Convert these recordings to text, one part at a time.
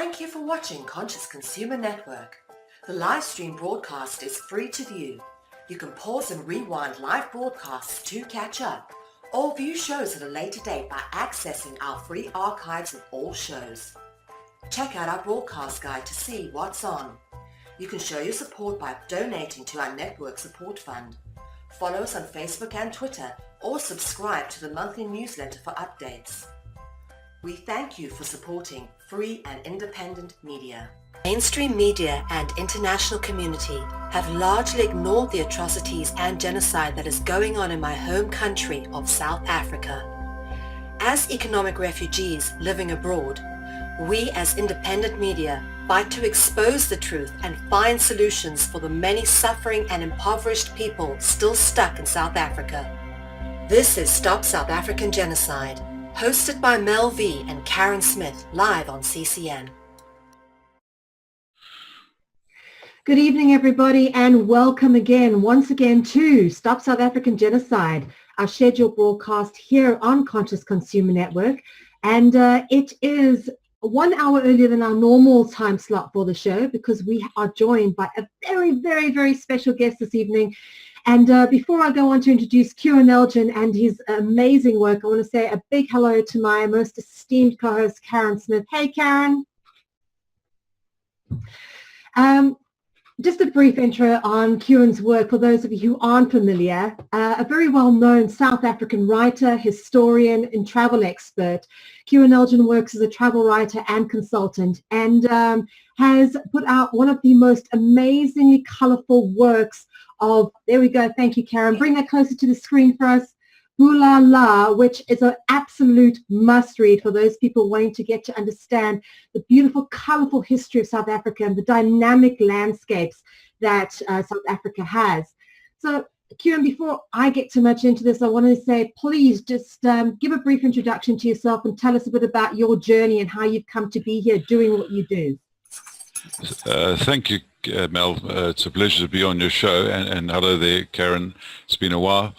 Thank you for watching Conscious Consumer Network. The live stream broadcast is free to view. You can pause and rewind live broadcasts to catch up, or view shows at a later date by accessing our free archives of all shows. Check out our broadcast guide to see what's on. You can show your support by donating to our network support fund. Follow us on Facebook and Twitter, or subscribe to the monthly newsletter for updates. We thank you for supporting free and independent media. Mainstream media and international community have largely ignored the atrocities and genocide that is going on in my home country of South Africa. As economic refugees living abroad, we as independent media fight to expose the truth and find solutions for the many suffering and impoverished people still stuck in South Africa. This is Stop South African Genocide, hosted by Mel V and Karin Smith, live on CCN. Good evening, everybody, and welcome once again to Stop South African Genocide, our scheduled broadcast here on Conscious Consumer Network. And it is 1 hour earlier than our normal time slot for the show because we are joined by a very, very, very special guest this evening. And before I go on to introduce Cuan Elgin and his amazing work, I want to say a big hello to my most esteemed co-host, Karin Smith. Hey, Karin. Just a brief intro on Cuan's work for those of you who aren't familiar. A very well-known South African writer, historian, and travel expert. Cuan Elgin works as a travel writer and consultant and has put out one of the most amazingly colorful works of, there we go, thank you, Karin. Bring that closer to the screen for us. Bula La, which is an absolute must-read for those people wanting to get to understand the beautiful, colorful history of South Africa and the dynamic landscapes that South Africa has. So, Cuan, before I get too much into this, I want to say, please just give a brief introduction to yourself and tell us a bit about your journey and how you've come to be here doing what you do. Thank you, Mel. It's a pleasure to be on your show. And hello there, Karin. It's been a while.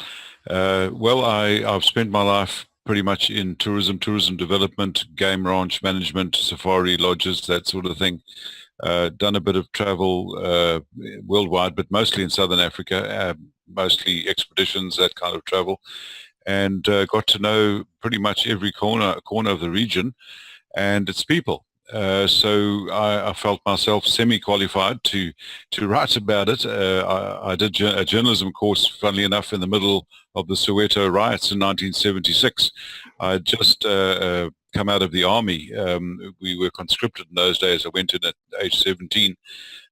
Well, I've spent my life pretty much in tourism development, game ranch management, safari lodges, that sort of thing. Done a bit of travel worldwide, but mostly in Southern Africa, mostly expeditions, that kind of travel, and got to know pretty much every corner of the region and its people. So I felt myself semi-qualified to write about it. I did a journalism course, funnily enough, in the middle of the Soweto riots in 1976. I had just come out of the army. We were conscripted in those days. I went in at age 17.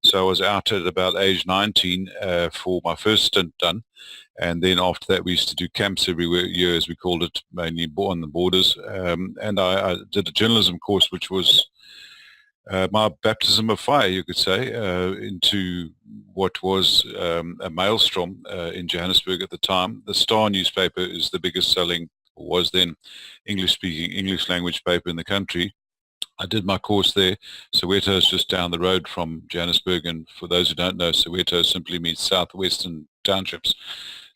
So I was out at about age 19 for my first stint done. And then after that, we used to do camps every year, as we called it, mainly on the borders. And I did a journalism course, which was my baptism of fire, you could say, into what was a maelstrom in Johannesburg at the time. The Star newspaper is the biggest selling, or was then, English-speaking, English language paper in the country. I did my course there. Soweto is just down the road from Johannesburg, and for those who don't know, Soweto simply means southwestern townships,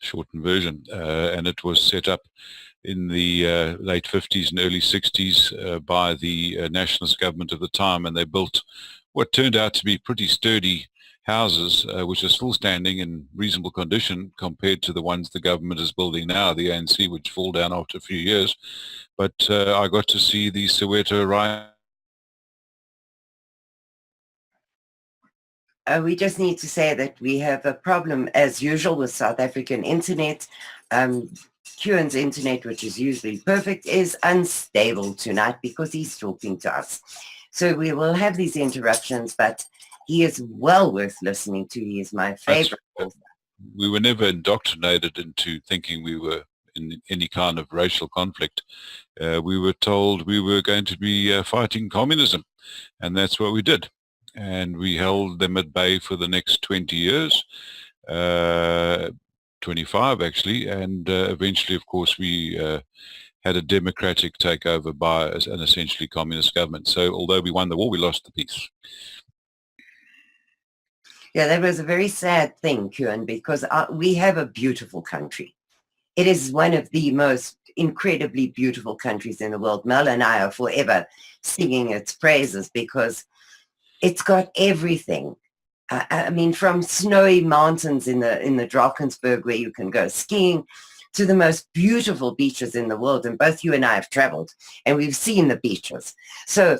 shortened version, and it was set up in the late 50s and early 60s by the nationalist government of the time, and they built what turned out to be pretty sturdy houses, which are still standing in reasonable condition compared to the ones the government is building now, the ANC, which fall down after a few years. But I got to see the Soweto riot. We just need to say that we have a problem, as usual, with South African internet. Cuan's internet, which is usually perfect, is unstable tonight because he's talking to us. So we will have these interruptions, but he is well worth listening to. He is my favorite author. We were never indoctrinated into thinking we were in any kind of racial conflict. We were told we were going to be fighting communism, and that's what we did. And we held them at bay for the next 20 years, 25 actually, and eventually, of course, we had a democratic takeover by an essentially communist government. So although we won the war, we lost the peace. Yeah, that was a very sad thing, Cuan, because we have a beautiful country. It is one of the most incredibly beautiful countries in the world. Mel and I are forever singing its praises because it's got everything. I mean, from snowy mountains in the Drakensberg where you can go skiing to the most beautiful beaches in the world. And both you and I have traveled and we've seen the beaches. So,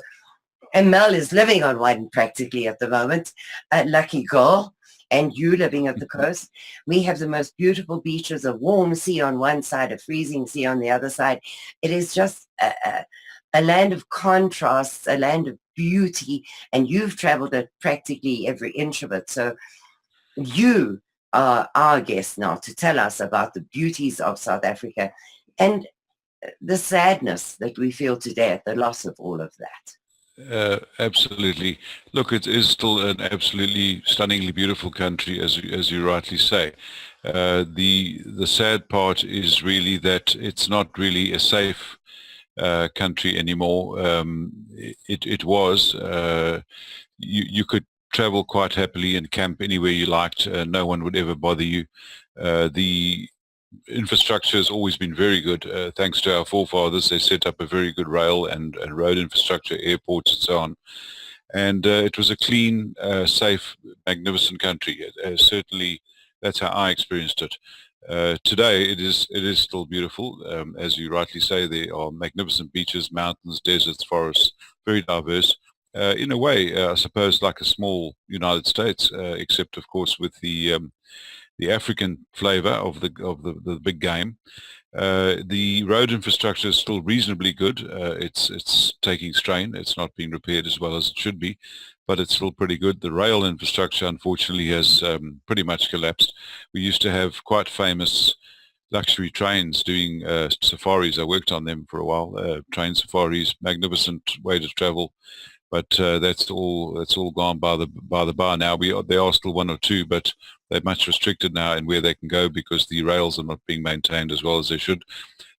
and Mel is living on one practically at the moment, a lucky girl, and you living at the coast. We have the most beautiful beaches, a warm sea on one side, a freezing sea on the other side. It is just a land of contrasts, a land of beauty, and you've traveled at practically every inch of it. So you are our guest now to tell us about the beauties of South Africa and the sadness that we feel today at the loss of all of that. Absolutely. Look, it is still an absolutely stunningly beautiful country, as you rightly say. The sad part is really that it's not really a safe country anymore. It was. You could travel quite happily and camp anywhere you liked. No one would ever bother you. The infrastructure has always been very good. Thanks to our forefathers, they set up a very good rail and road infrastructure, airports and so on. And it was a clean, safe, magnificent country. Certainly, that's how I experienced it. Today, it is still beautiful. As you rightly say, there are magnificent beaches, mountains, deserts, forests, very diverse. In a way, I suppose, like a small United States, except, of course, with the African flavor of the big game. The road infrastructure is still reasonably good. It's taking strain. It's not being repaired as well as it should be, but it's still pretty good. The rail infrastructure, unfortunately, has pretty much collapsed. We used to have quite famous luxury trains doing safaris. I worked on them for a while. Train safaris, magnificent way to travel. But that's all gone by the bar now. There are still one or two, but they're much restricted now in where they can go because the rails are not being maintained as well as they should.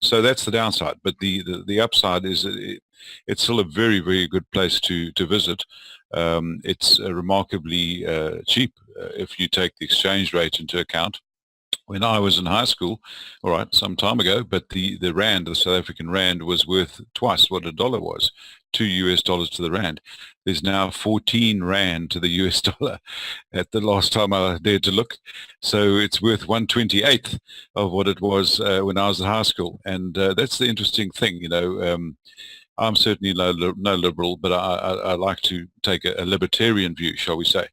So that's the downside. But the upside is it's still a very, very good place to visit. It's remarkably cheap if you take the exchange rate into account. When I was in high school, all right, some time ago, but the rand, the South African rand, was worth twice what a dollar was, $2 to the rand. There's now 14 rand to the US dollar at the last time I dared to look. So it's worth 1/28th of what it was when I was in high school. And that's the interesting thing, you know. I'm certainly no liberal, but I like to take a libertarian view, shall we say,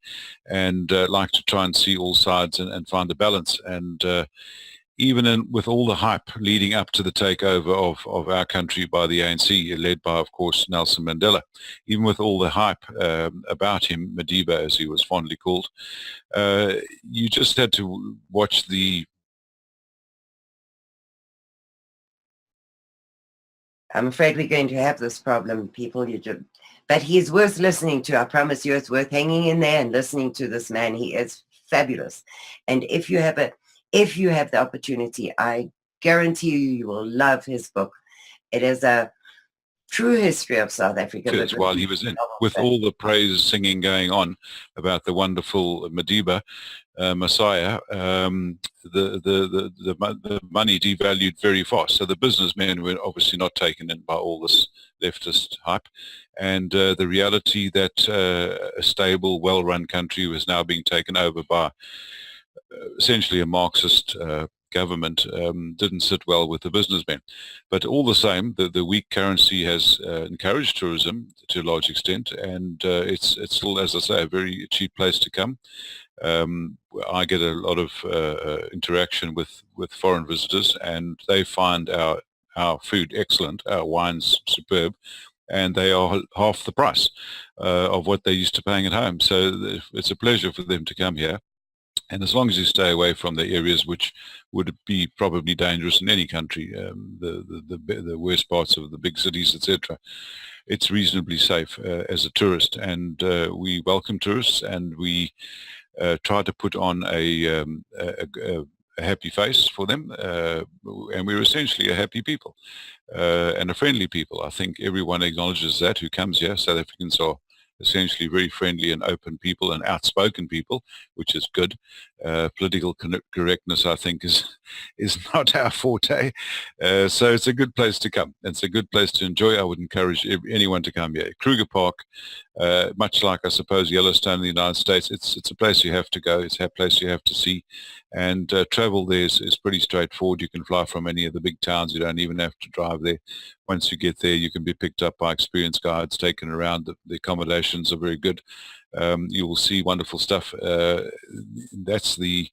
and like to try and see all sides and find a balance. And even with all the hype leading up to the takeover of our country by the ANC, led by, of course, Nelson Mandela, even with all the hype about him, Madiba as he was fondly called, you just had to watch the... I'm afraid we're going to have this problem, people. But he's worth listening to. I promise you, it's worth hanging in there and listening to this man. He is fabulous. And if you have the opportunity, I guarantee you will love his book. It is a true history of South Africa. While he was in, with all the praise singing going on about the wonderful Madiba, Messiah, the money devalued very fast. So the businessmen were obviously not taken in by all this leftist hype. And the reality that a stable, well-run country was now being taken over by essentially a Marxist government didn't sit well with the businessmen. But all the same, the weak currency has encouraged tourism to a large extent, and it's still, as I say, a very cheap place to come. I get a lot of interaction with foreign visitors, and they find our food excellent, our wines superb, and they are half the price of what they're used to paying at home. So it's a pleasure for them to come here. And as long as you stay away from the areas which would be probably dangerous in any country, the worst parts of the big cities, etc., it's reasonably safe as a tourist. And we welcome tourists, and we try to put on a happy face for them. And we're essentially a happy people and a friendly people. I think everyone acknowledges that who comes here. South Africans are essentially very friendly and open people and outspoken people, which is good. Political correctness, I think, is not our forte. So it's a good place to come. It's a good place to enjoy. I would encourage anyone to come here. Kruger Park, much like, I suppose, Yellowstone in the United States, it's a place you have to go. It's a place you have to see. And travel there is pretty straightforward. You can fly from any of the big towns. You don't even have to drive there. Once you get there, you can be picked up by experienced guides, taken around. The accommodations are very good. You will see wonderful stuff. That's the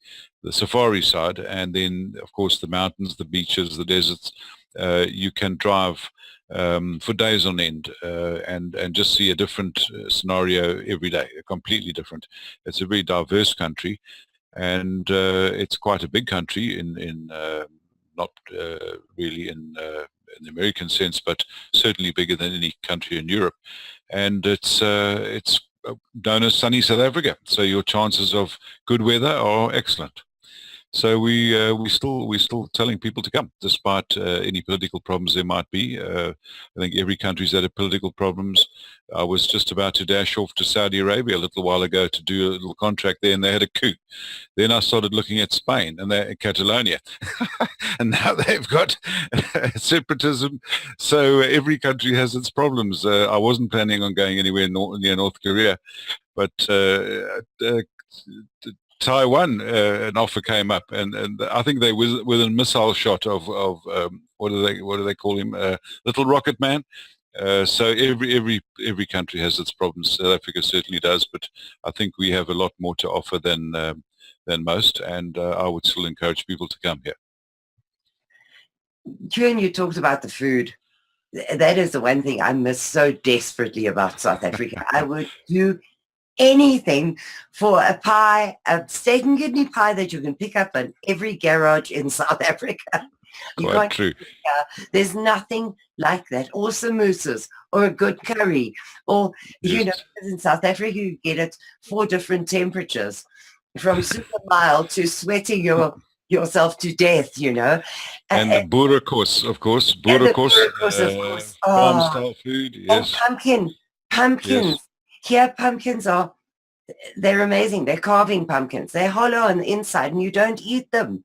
safari side. And then, of course, the mountains, the beaches, the deserts. You can drive for days on end and just see a different scenario every day, completely different. It's a very diverse country, and it's quite a big country in not really in the American sense, but certainly bigger than any country in Europe. And it's known as sunny South Africa, so your chances of good weather are excellent. So we're still telling people to come, despite any political problems there might be. I think every country's had political problems. I was just about to dash off to Saudi Arabia a little while ago to do a little contract there, and they had a coup. Then I started looking at Spain and Catalonia, and now they've got separatism. So every country has its problems. I wasn't planning on going anywhere near North Korea, but Taiwan, an offer came up, and I think they was within missile shot of what do they call him, Little Rocket Man. So every country has its problems. South Africa certainly does, but I think we have a lot more to offer than most, and I would still encourage people to come here. Cuan, you talked about the food. That is the one thing I miss so desperately about South Africa. I would do anything for a pie, a steak and kidney pie that you can pick up in every garage in South Africa. Quite true. There's nothing like that. Or samosas, or a good curry, or, Yes. in South Africa you get it 4 different temperatures, from super mild to sweating yourself to death, And the boerenkos, of course. Boerenkos, farm-style food, yes. Oh, pumpkins. Yes. Here, pumpkins they're amazing. They're carving pumpkins. They're hollow on the inside and you don't eat them.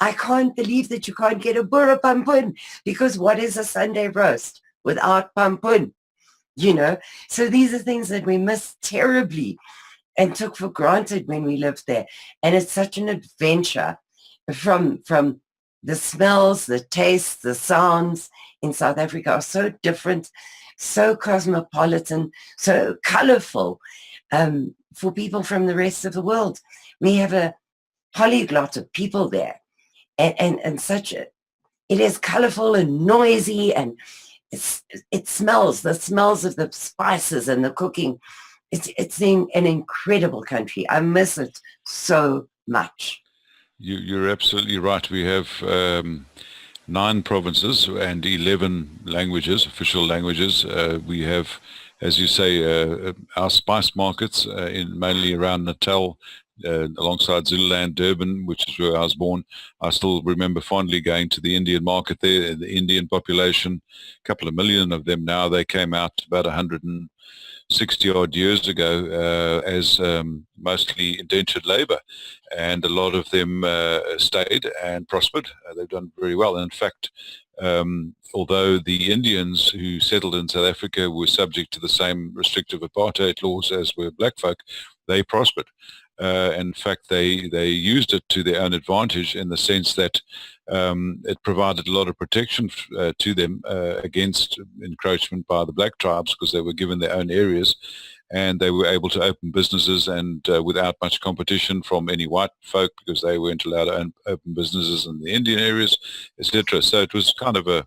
I can't believe that you can't get a boere pumpkin, because what is a Sunday roast without pumpkin? So these are things that we miss terribly and took for granted when we lived there. And it's such an adventure from the smells, the tastes, the sounds in South Africa are so different, so cosmopolitan, so colorful for people from the rest of the world. We have a polyglot of people there, and it is colorful and noisy, and it smells, the smells of the spices and the cooking. It's an incredible country. I miss it so much. You're absolutely right. We have 9 provinces and 11 languages, official languages. We have, as you say, our spice markets mainly around Natal, alongside Zululand, Durban, which is where I was born. I still remember fondly going to the Indian market there, the Indian population, a couple of million of them now. They came out about 160 odd years ago as mostly indentured labor, and a lot of them stayed and prospered. They've done very well. And in fact, although the Indians who settled in South Africa were subject to the same restrictive apartheid laws as were black folk, they prospered. In fact, they used it to their own advantage, in the sense that it provided a lot of protection to them against encroachment by the black tribes, because they were given their own areas, and they were able to open businesses and without much competition from any white folk, because they weren't allowed to open businesses in the Indian areas, etc. So it was kind of a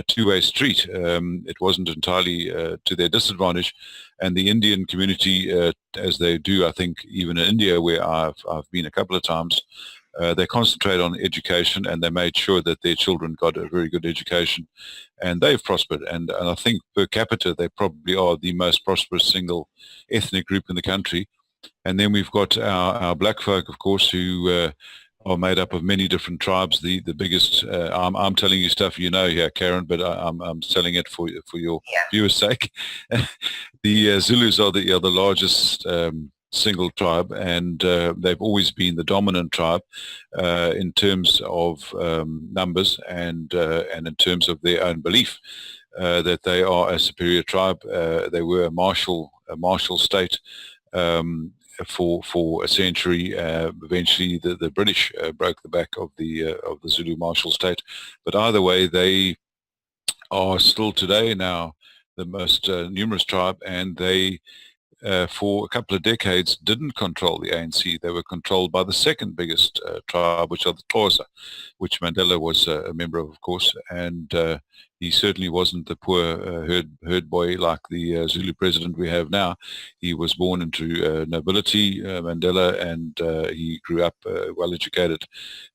two-way street. It wasn't entirely to their disadvantage, and the Indian community, as they do, I think, even in India, where I've been a couple of times, they concentrate on education, and they made sure that their children got a very good education, and they've prospered. And I think per capita, they probably are the most prosperous single ethnic group in the country. And then we've got our black folk, of course, who are made up of many different tribes. The biggest, I'm telling you stuff you know here, Karin, but I'm telling it for your viewers' sake. The Zulus are the largest single tribe, and they've always been the dominant tribe in terms of numbers and in terms of their own belief that they are a superior tribe. They were a martial state for a century. Eventually, the British broke the back of the Zulu martial state. But either way, they are still today now the most numerous tribe, and they for a couple of decades didn't control the ANC. They were controlled by the second biggest tribe, which are the Xhosa, which Mandela was a member of course, and he certainly wasn't the poor herd boy like the Zulu president we have now. He was born into nobility, Mandela, and he grew up well educated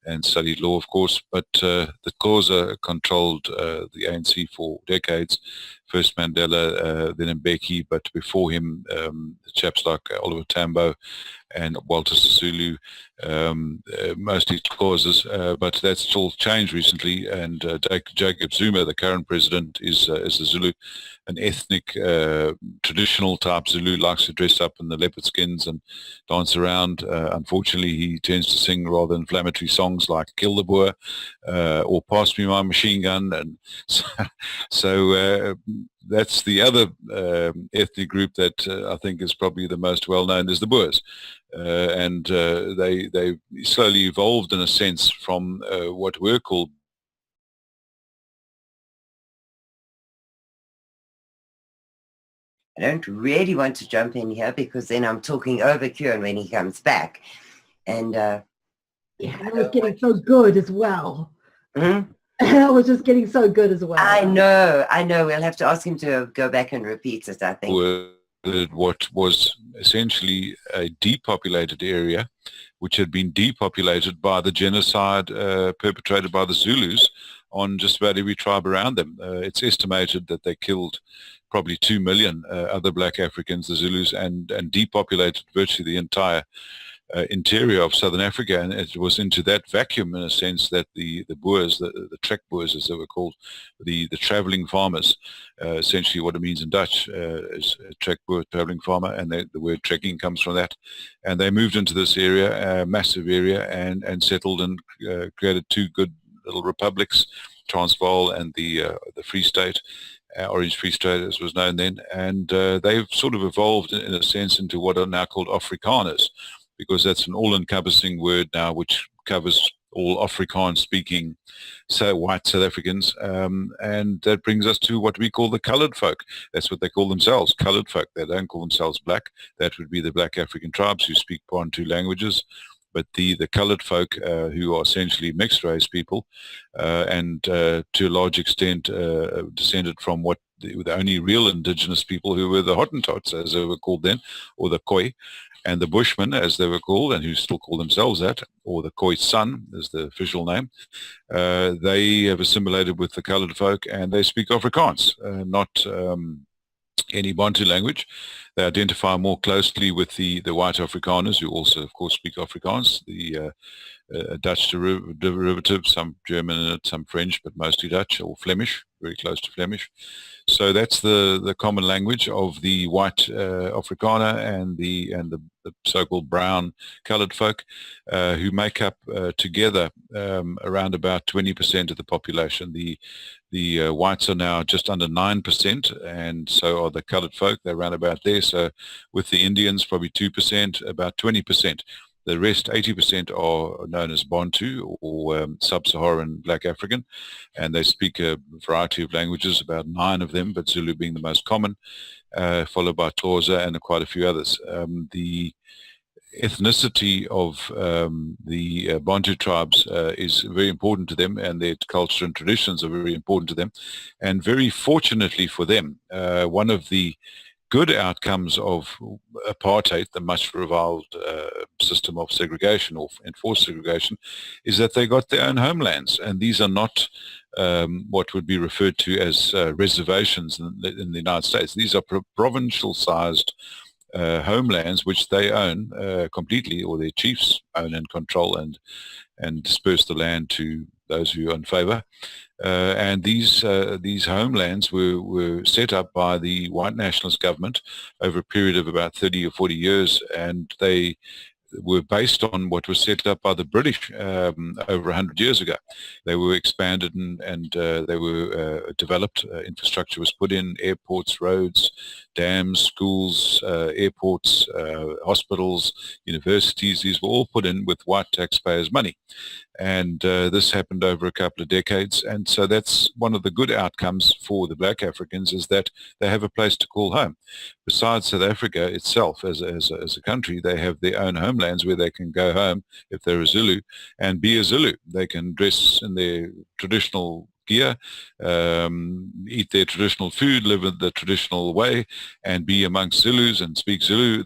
and studied law, of course. But the Xhosa controlled the ANC for decades. First Mandela, then Mbeki, but before him, chaps like Oliver Tambo and Walter Sisulu, mostly causes, but that's all changed recently. And Jacob Zuma, the current president, is a Zulu, an ethnic, traditional type Zulu, likes to dress up in the leopard skins and dance around. Unfortunately, he tends to sing rather inflammatory songs like "Kill the Boer" or "Pass Me My Machine Gun," and so that's the other ethnic group that I think is probably the most well known, is the Boers. And they slowly evolved in a sense from what were called I don't really want to jump in here because then I'm talking over Cuan when he comes back. And yeah, that was getting so good as well. Mm-hmm. That was just getting so good as well. I know. We'll have to ask him to go back and repeat it, I think. What was essentially a depopulated area, which had been depopulated by the genocide perpetrated by the Zulus on just about every tribe around them. It's estimated that they killed probably 2 million other black Africans, the Zulus, and depopulated virtually the entire interior of southern Africa. And it was into that vacuum, in a sense, that the Boers, the trek Boers as they were called, the traveling farmers, essentially what it means in Dutch is a trek Boer, traveling farmer, and the word trekking comes from that. And they moved into this area, massive area, and settled and created two good little republics, Transvaal and the Free State, Orange Free State as was known then. And they've sort of evolved in a sense into what are now called Afrikaners, because that's an all-encompassing word now which covers all Afrikaans-speaking white South Africans, and that brings us to what we call the coloured folk. That's what they call themselves, coloured folk. They don't call themselves black. That would be the black African tribes who speak Bantu languages. But the coloured folk, who are essentially mixed race people, and to a large extent descended from what the only real indigenous people, who were the Hottentots, as they were called then, or the Khoi, and the Bushmen, as they were called, and who still call themselves that, or the Khoi San is the official name. They have assimilated with the coloured folk, and they speak Afrikaans, not any Bantu language. They identify more closely with the white Afrikaners, who also, of course, speak Afrikaans, the Dutch derivative, some German in it, some French, but mostly Dutch, or Flemish, very close to Flemish. So that's the common language of the white Afrikaner and the so-called brown coloured folk, who make up together around about 20% of the population. The whites are now just under 9%, and so are the coloured folk. They're around about there. So with the Indians, probably 2%, about 20%. The rest, 80%, are known as Bantu, or Sub-Saharan Black African, and they speak a variety of languages, about 9 of them, but Zulu being the most common, followed by Xhosa and quite a few others. The ethnicity of the Bantu tribes is very important to them, and their culture and traditions are very important to them. And very fortunately for them, one of the good outcomes of apartheid, the much reviled system of segregation or enforced segregation, is that they got their own homelands. And these are not what would be referred to as reservations in the United States. These are provincial-sized homelands which they own completely, or their chiefs own and control, and disperse the land to those who are in favor. And these homelands were set up by the white nationalist government over a period of about 30 or 40 years, and they were based on what was set up by the British over 100 years ago. They were expanded and they were developed. Infrastructure was put in: airports, roads, dams, schools, airports, hospitals, universities. These were all put in with white taxpayers' money. And this happened over a couple of decades. And so that's one of the good outcomes for the black Africans, is that they have a place to call home. Besides South Africa itself as a country, they have their own homelands where they can go home if they're a Zulu and be a Zulu. They can dress in their traditional gear, eat their traditional food, live in the traditional way, and be amongst Zulus and speak Zulu.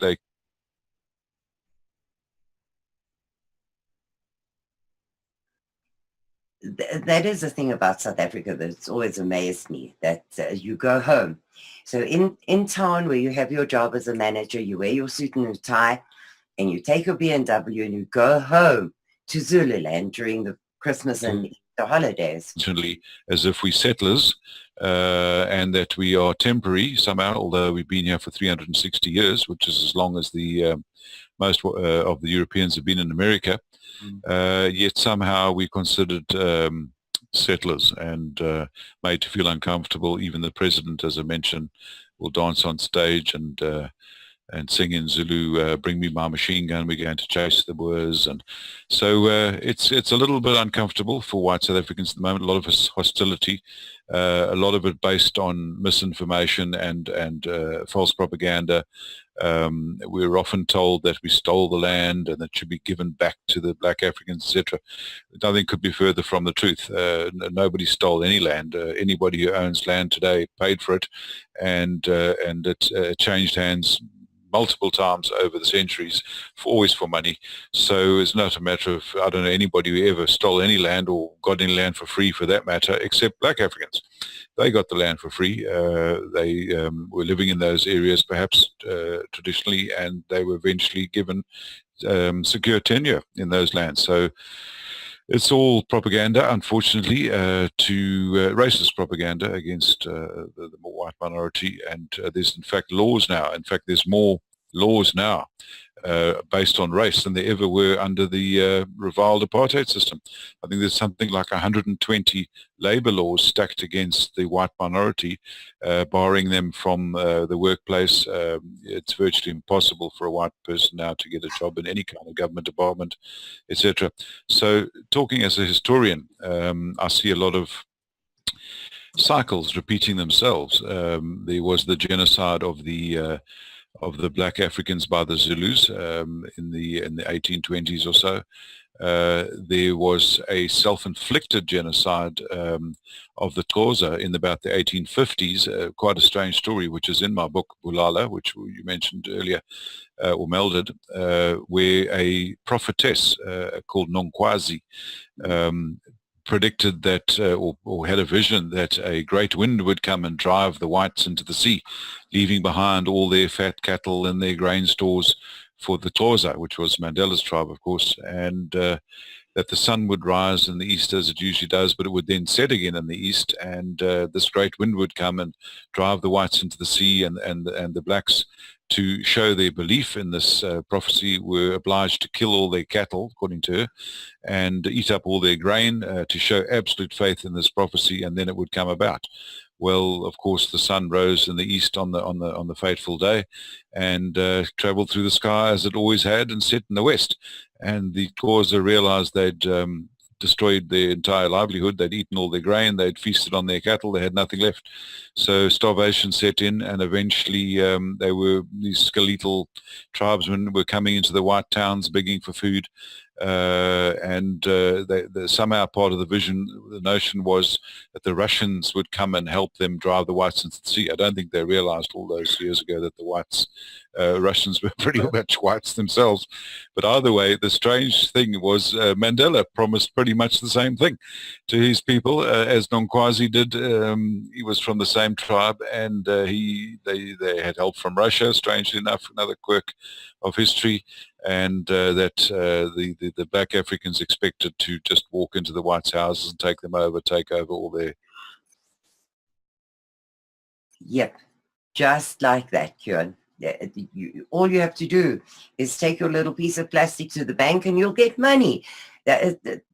That is the thing about South Africa that's always amazed me, that you go home. So in town where you have your job as a manager, you wear your suit and tie, and you take your BMW and you go home to Zululand during the Christmas and Easter holidays. As if we're settlers and that we are temporary somehow, although we've been here for 360 years, which is as long as the most of the Europeans have been in America. Yet somehow we considered settlers and made to feel uncomfortable. Even the president, as I mentioned, will dance on stage and sing in Zulu, "Bring me my machine gun, we're going to chase the Boers." And so it's a little bit uncomfortable for white South Africans at the moment. A lot of hostility, a lot of it based on misinformation and false propaganda. We're often told that we stole the land and that should be given back to the black Africans, etc. Nothing could be further from the truth. Nobody stole any land. Anybody who owns land today paid for it, and it changed hands multiple times over the centuries, always for money. So it's not a matter of, I don't know anybody who ever stole any land or got any land for free, for that matter, except black Africans. They got the land for free. They were living in those areas perhaps traditionally, and they were eventually given secure tenure in those lands. So it's all propaganda, unfortunately, racist propaganda against the white minority. And there's, in fact, laws now. In fact, there's more laws now based on race than there ever were under the reviled apartheid system. I think there's something like 120 labor laws stacked against the white minority, barring them from the workplace. It's virtually impossible for a white person now to get a job in any kind of government department, etc. So talking as a historian, I see a lot of cycles repeating themselves. There was the genocide of the black Africans by the Zulus in the 1820s or so. There was a self-inflicted genocide of the Xhosa in about the 1850s, quite a strange story, which is in my book, Bulala, which you mentioned earlier, or melded, where a prophetess called Nonkwazi predicted that, or had a vision that a great wind would come and drive the whites into the sea, leaving behind all their fat cattle and their grain stores for the Xhosa, which was Mandela's tribe, of course, and that the sun would rise in the east as it usually does, but it would then set again in the east, and this great wind would come and drive the whites into the sea, and the blacks, to show their belief in this prophecy, were obliged to kill all their cattle, according to her, and eat up all their grain to show absolute faith in this prophecy, and then it would come about. Well, of course, the sun rose in the east on the fateful day, and traveled through the sky as it always had, and set in the west. And the Xhosa realized they'd destroyed their entire livelihood. They'd eaten all their grain. They'd feasted on their cattle. They had nothing left. So starvation set in, and eventually these skeletal tribesmen were coming into the white towns begging for food. Somehow part of the vision, the notion was that the Russians would come and help them drive the whites into the sea. I don't think they realized all those years ago that the whites, Russians were pretty much whites themselves. But either way, the strange thing was Mandela promised pretty much the same thing to his people as Nonkwasi did. He was from the same tribe, and they had help from Russia, strangely enough, another quirk of history, and that the black Africans expected to just walk into the whites' houses and take over all their... Yep, just like that, Cuan. All you have to do is take your little piece of plastic to the bank and you'll get money.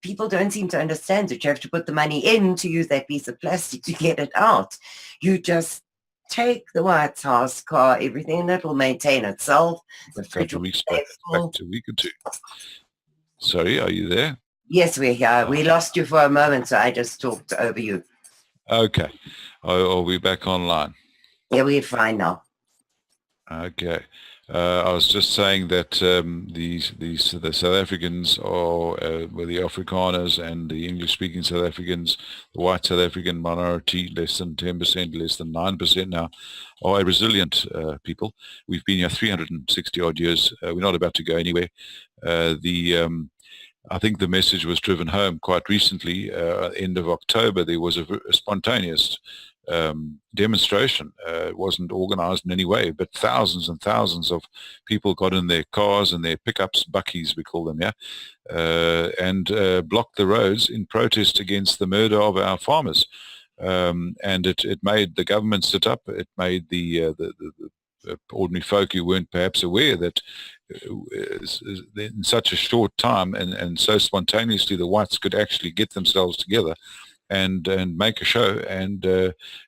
People don't seem to understand that you have to put the money in to use that piece of plastic to get it out. You just take the White House car, everything, and it will maintain itself. Back to a week or two. Sorry, are you there? Yes, we're here. We lost you for a moment, so I just talked over you. Okay. Are we back online? Yeah, we're fine now. Okay. I was just saying that the South Africans are, the Afrikaners and the English-speaking South Africans, the white South African minority, less than 10%, less than 9% now, are a resilient people. We've been here 360 odd years. We're not about to go anywhere. I think the message was driven home quite recently. End of October, there was a spontaneous demonstration. It wasn't organized in any way, but thousands and thousands of people got in their cars and their pickups, buckies we call them, and blocked the roads in protest against the murder of our farmers. And it made the government sit up. It made the ordinary folk who weren't perhaps aware that in such a short time and so spontaneously the whites could actually get themselves together and make a show and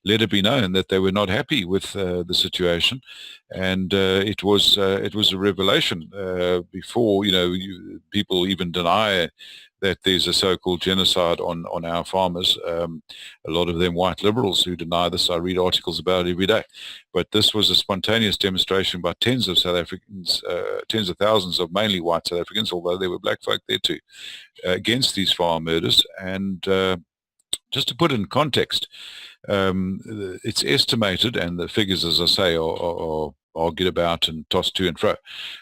let it be known that they were not happy with the situation. And it was a revelation. Before, people even deny that there's a so-called genocide on our farmers. A lot of them white liberals who deny this. I read articles about it every day. But this was a spontaneous demonstration by tens of South Africans, tens of thousands of mainly white South Africans, although there were black folk there too, against these farm murders. And just to put it in context, it's estimated, and the figures, as I say, are argued about and tossed to and fro,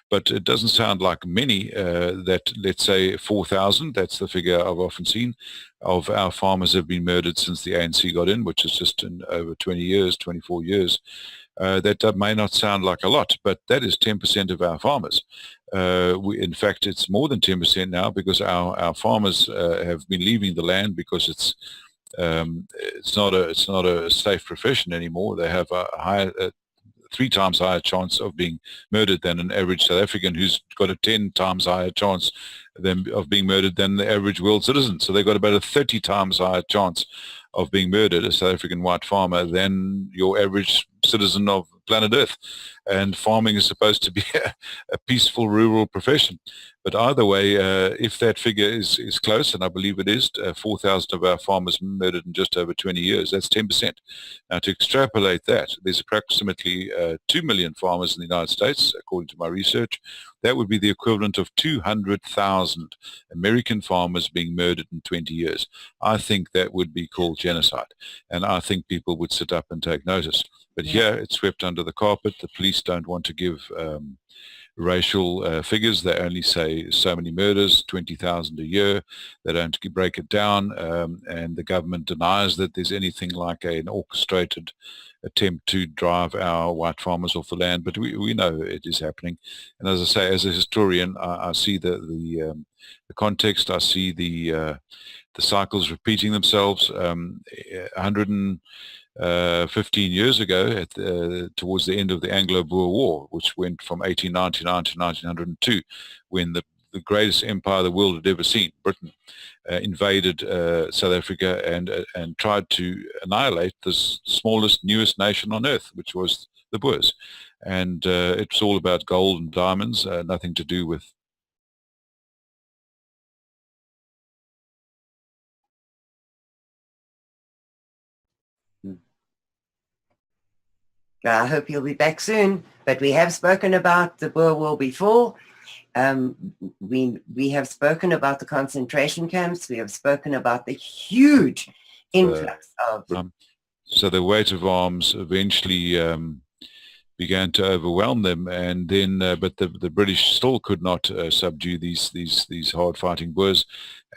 but it doesn't sound like many, that let's say 4,000, that's the figure I've often seen, of our farmers have been murdered since the ANC got in, which is just in over 20 years, 24 years. That may not sound like a lot, but that is 10% of our farmers. In fact, it's more than 10% now, because our farmers have been leaving the land because it's not a safe profession anymore. They have a higher 3 times higher chance of being murdered than an average South African, who's got a 10 times higher chance of being murdered than the average world citizen. So they've got about a 30 times higher chance of being murdered, a South African white farmer, than your average citizen of planet Earth. And farming is supposed to be a peaceful rural profession. But either way, if that figure is close, and I believe it is, 4,000 of our farmers murdered in just over 20 years, that's 10%. Now, to extrapolate that, there's approximately 2 million farmers in the United States, according to my research. That would be the equivalent of 200,000 American farmers being murdered in 20 years. I think that would be called genocide, and I think people would sit up and take notice. But here, it's swept under the carpet. The police don't want to give racial figures. They only say so many murders, 20,000 a year. They don't break it down, and the government denies that there's anything like an orchestrated attempt to drive our white farmers off the land. But we know it is happening. And as I say, as a historian, I see the context. I see the cycles repeating themselves. 115 years ago, towards the end of the Anglo-Boer War, which went from 1899 to 1902, when the greatest empire the world had ever seen, Britain, invaded South Africa and tried to annihilate the smallest, newest nation on earth, which was the Boers. And it's all about gold and diamonds, nothing to do with... I hope you'll be back soon, but we have spoken about the Boer War before, We have spoken about the concentration camps. We have spoken about the huge influx of... So the weight of arms eventually began to overwhelm them, and then but the British still could not subdue these hard-fighting Boers,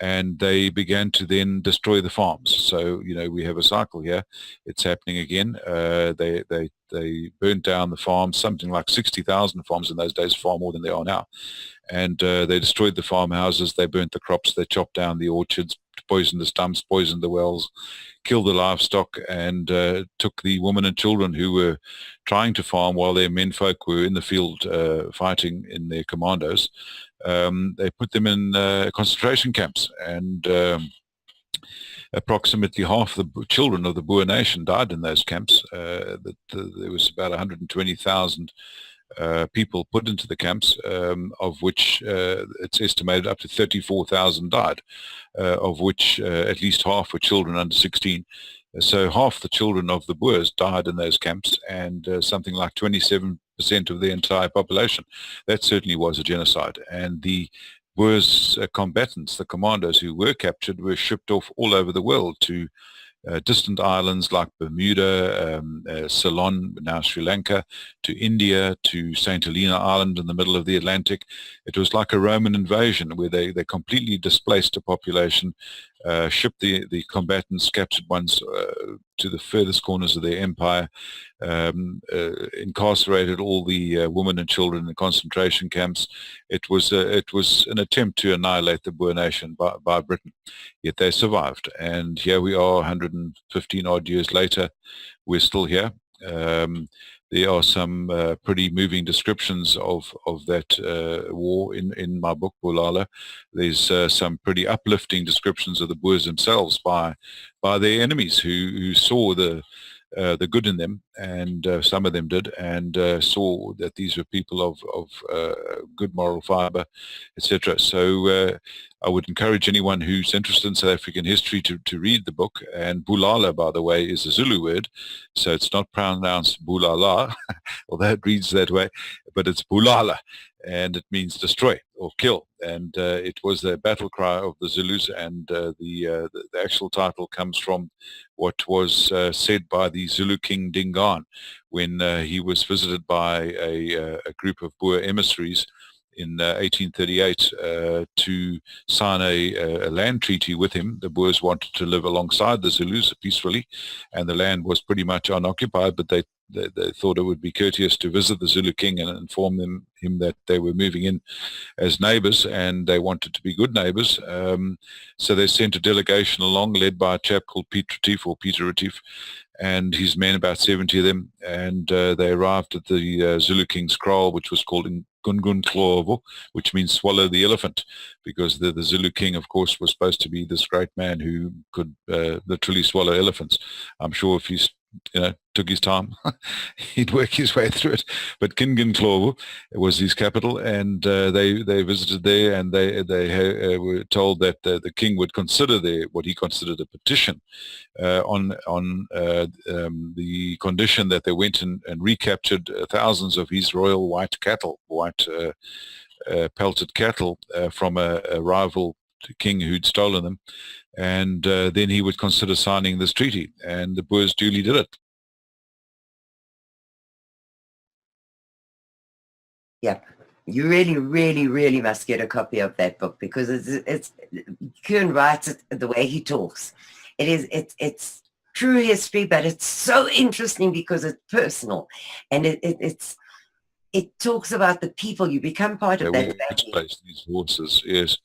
and they began to then destroy the farms. So we have a cycle here. It's happening again. They burnt down the farms, something like 60,000 farms in those days, far more than they are now, and they destroyed the farmhouses. They burnt the crops. They chopped down the orchards, poisoned the stumps, poisoned the wells, killed the livestock, and took the women and children who were trying to farm while their menfolk were in the field fighting in their commandos. They put them in concentration camps, and approximately half the children of the Boer nation died in those camps. There was about 120,000 people put into the camps, of which it's estimated up to 34,000 died, of which at least half were children under 16. So half the children of the Boers died in those camps, and something like 27% of the entire population. That certainly was a genocide. And the Boers combatants, the commandos who were captured, were shipped off all over the world to distant islands like Bermuda, Ceylon, now Sri Lanka, to India, to St. Helena Island in the middle of the Atlantic. It was like a Roman invasion where they completely displaced the population, shipped the combatants, captured ones to the furthest corners of their empire, incarcerated all the women and children in concentration camps. It was an attempt to annihilate the Boer nation by Britain, yet they survived. And here we are 115 odd years later. We're still here. There are some pretty moving descriptions of that war in my book, Bulala. There's some pretty uplifting descriptions of the Boers themselves by their enemies who saw the good in them, and some of them did, and saw that these were people of good moral fiber, etc. So I would encourage anyone who's interested in South African history to read the book. And Bulala, by the way, is a Zulu word, so it's not pronounced Bulala, although it reads that way, but it's Bulala, and it means destroy or kill. And it was the battle cry of the Zulus, and the actual title comes from what was said by the Zulu king Dingaan when he was visited by a group of Boer emissaries in 1838 to sign a land treaty with him. The Boers wanted to live alongside the Zulus peacefully, and the land was pretty much unoccupied, but they thought it would be courteous to visit the Zulu king and inform him that they were moving in as neighbors, and they wanted to be good neighbors. So they sent a delegation along, led by a chap called Peter Retief, and his men, about 70 of them, and they arrived at the Zulu king's kraal, which was called in Gungun Klovo, which means swallow the elephant, because the Zulu king, of course, was supposed to be this great man who could literally swallow elephants. I'm sure if he's took his time, he'd work his way through it. But Gungun Klovo was his capital, and they visited there, and they were told that the king would consider what he considered a petition on the condition that they went and recaptured thousands of his royal white cattle, pelted cattle from a rival king who'd stolen them, and then he would consider signing this treaty, and the Boers duly did it. Yeah, you really, really, really must get a copy of that book, because it's Cuan writes it the way he talks. It's true history, but it's so interesting because it's personal, and it talks about the people. You become part of that. These horses, yes.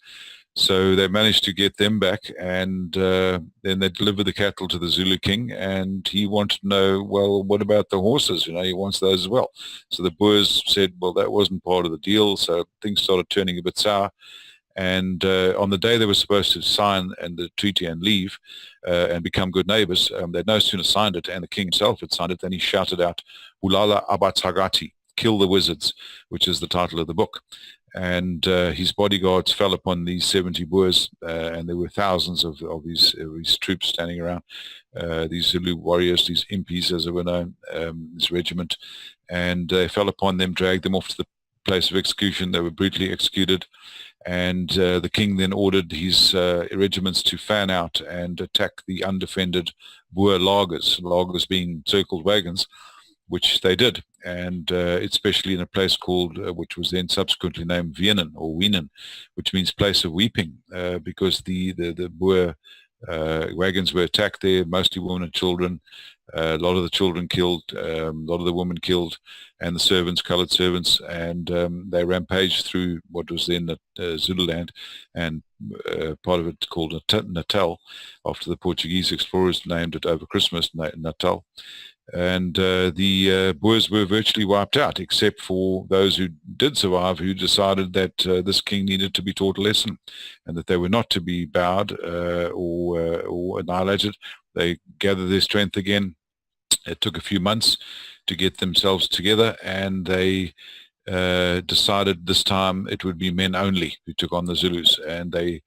So they managed to get them back, and then they delivered the cattle to the Zulu king, and he wanted to know, well, what about the horses? He wants those as well. So the Boers said, well, that wasn't part of the deal, so things started turning a bit sour. And on the day they were supposed to sign the treaty and leave and become good neighbors, they'd no sooner signed it, and the king himself had signed it, then he shouted out, Bulala Abatsagati, kill the wizards, which is the title of the book. And his bodyguards fell upon these 70 Boers, and there were thousands of these troops standing around, these Zulu warriors, these impis as they were known, this regiment, and they fell upon them, dragged them off to place of execution. They were brutally executed, and the king then ordered his regiments to fan out and attack the undefended Boer lagers being circled wagons, which they did, and especially in a place called, which was then subsequently named Wienen or Wienen, which means place of weeping, because the Boer wagons were attacked there, mostly women and children, a lot of the children killed, a lot of the women killed, and the servants, coloured servants, and they rampaged through what was then Zululand, and part of it called Natal, after the Portuguese explorers named it over Christmas, Natal. And the Boers were virtually wiped out, except for those who did survive, who decided that this king needed to be taught a lesson, and that they were not to be bowed or annihilated. They gathered their strength again. It took a few months to get themselves together, and they decided this time it would be men only who took on the Zulus, and they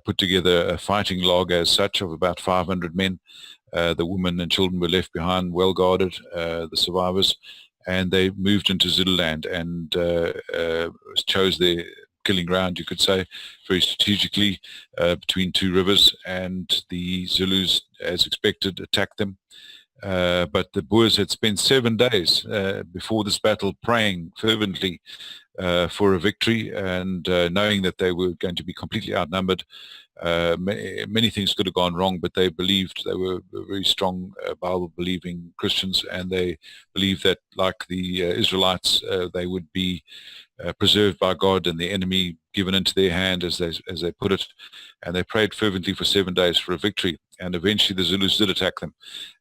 put together a fighting log as such of about 500 men. The women and children were left behind, well guarded, the survivors, and they moved into Zululand and chose their killing ground, you could say, very strategically, between two rivers, and the Zulus, as expected, attacked them. But the Boers had spent 7 days before this battle praying fervently for a victory, and knowing that they were going to be completely outnumbered. Many things could have gone wrong, but they believed, they were very strong Bible-believing Christians, and they believed that, like the Israelites, they would be preserved by God and the enemy given into their hand, as they put it. And they prayed fervently for 7 days for a victory, and eventually the Zulus did attack them,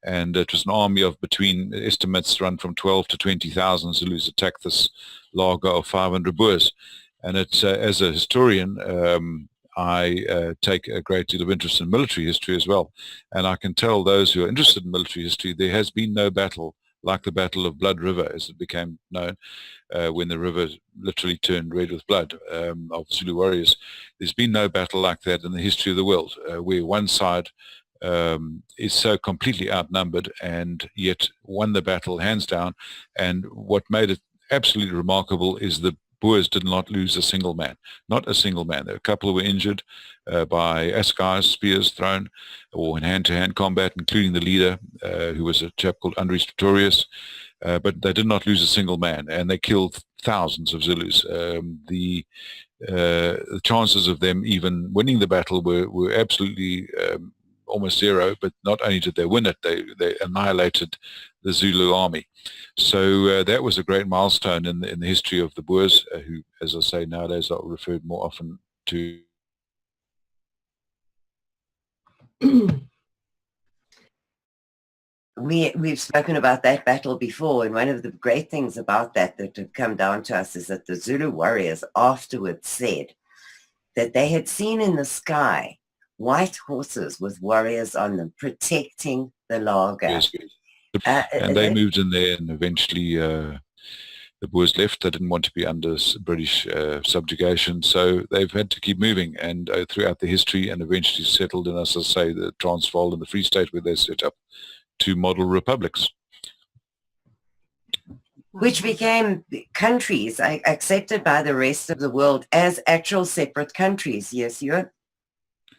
and it was an army of, between estimates run from 12 to 20,000 Zulus attacked this lager of 500 Boers. And it's as a historian, I take a great deal of interest in military history as well, and I can tell those who are interested in military history, there has been no battle like the Battle of Blood River, as it became known, when the river literally turned red with blood, of Zulu warriors. There's been no battle like that in the history of the world, where one side is so completely outnumbered and yet won the battle hands down. And what made it absolutely remarkable is the Boers did not lose a single man, not a single man. There were a couple who were injured by assegai, spears thrown, or in hand-to-hand combat, including the leader, who was a chap called Andries Pretorius, but they did not lose a single man, and they killed thousands of Zulus. The chances of them even winning the battle were absolutely almost zero, but not only did they win it, they annihilated the Zulu army. So that was a great milestone in the history of the Boers, who, as I say, nowadays are referred more often to. We've spoken about that battle before, and one of the great things about that have come down to us is that the Zulu warriors afterwards said that they had seen in the sky white horses with warriors on them protecting the lager. Yes. And they moved in there, and eventually the Boers left. They didn't want to be under British subjugation, so they've had to keep moving, and throughout the history, and eventually settled in, as I say, the Transvaal and the Free State, where they set up 2 model republics, which became countries accepted by the rest of the world as actual separate countries. Yes, Ewan?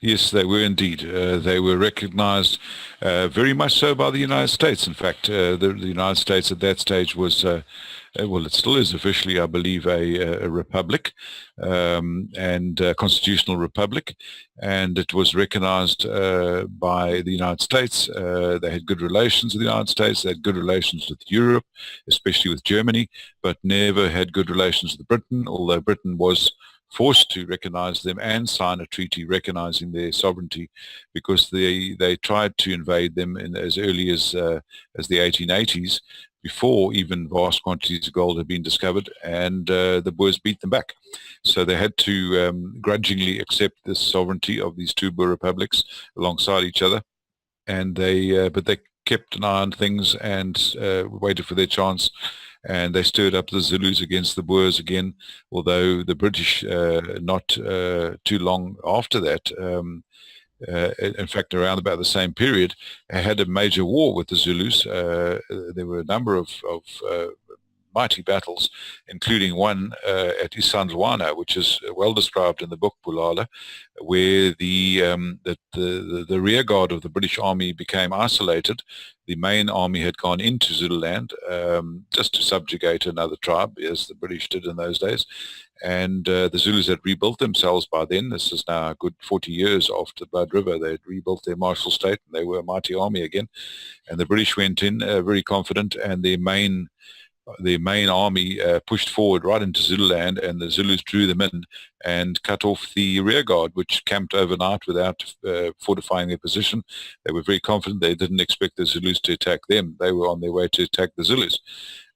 Yes, they were indeed. They were recognized very much so by the United States. In fact, the United States at that stage was, well, it still is officially, I believe, a republic, and a constitutional republic, and it was recognized by the United States. They had good relations with the United States. They had good relations with Europe, especially with Germany, but never had good relations with Britain, although Britain was forced to recognize them and sign a treaty recognizing their sovereignty, because they tried to invade them in as early as the 1880s, before even vast quantities of gold had been discovered, and the Boers beat them back. So they had to grudgingly accept the sovereignty of these 2 Boer republics alongside each other, and but they kept an eye on things and waited for their chance. And they stirred up the Zulus against the Boers again, although the British, not too long after that, in fact around about the same period, had a major war with the Zulus. There were a number of mighty battles, including one at Isandlwana, which is well described in the book Bulala, where the rear guard of the British Army became isolated. The main army had gone into Zululand just to subjugate another tribe, as the British did in those days. And the Zulus had rebuilt themselves by then. This is now a good 40 years after the Blood River. They had rebuilt their martial state, and they were a mighty army again. And the British went in very confident, and their main army pushed forward right into Zululand, and the Zulus drew them in and cut off the rear guard, which camped overnight without fortifying their position. They were very confident. They didn't expect the Zulus to attack them. They were on their way to attack the Zulus.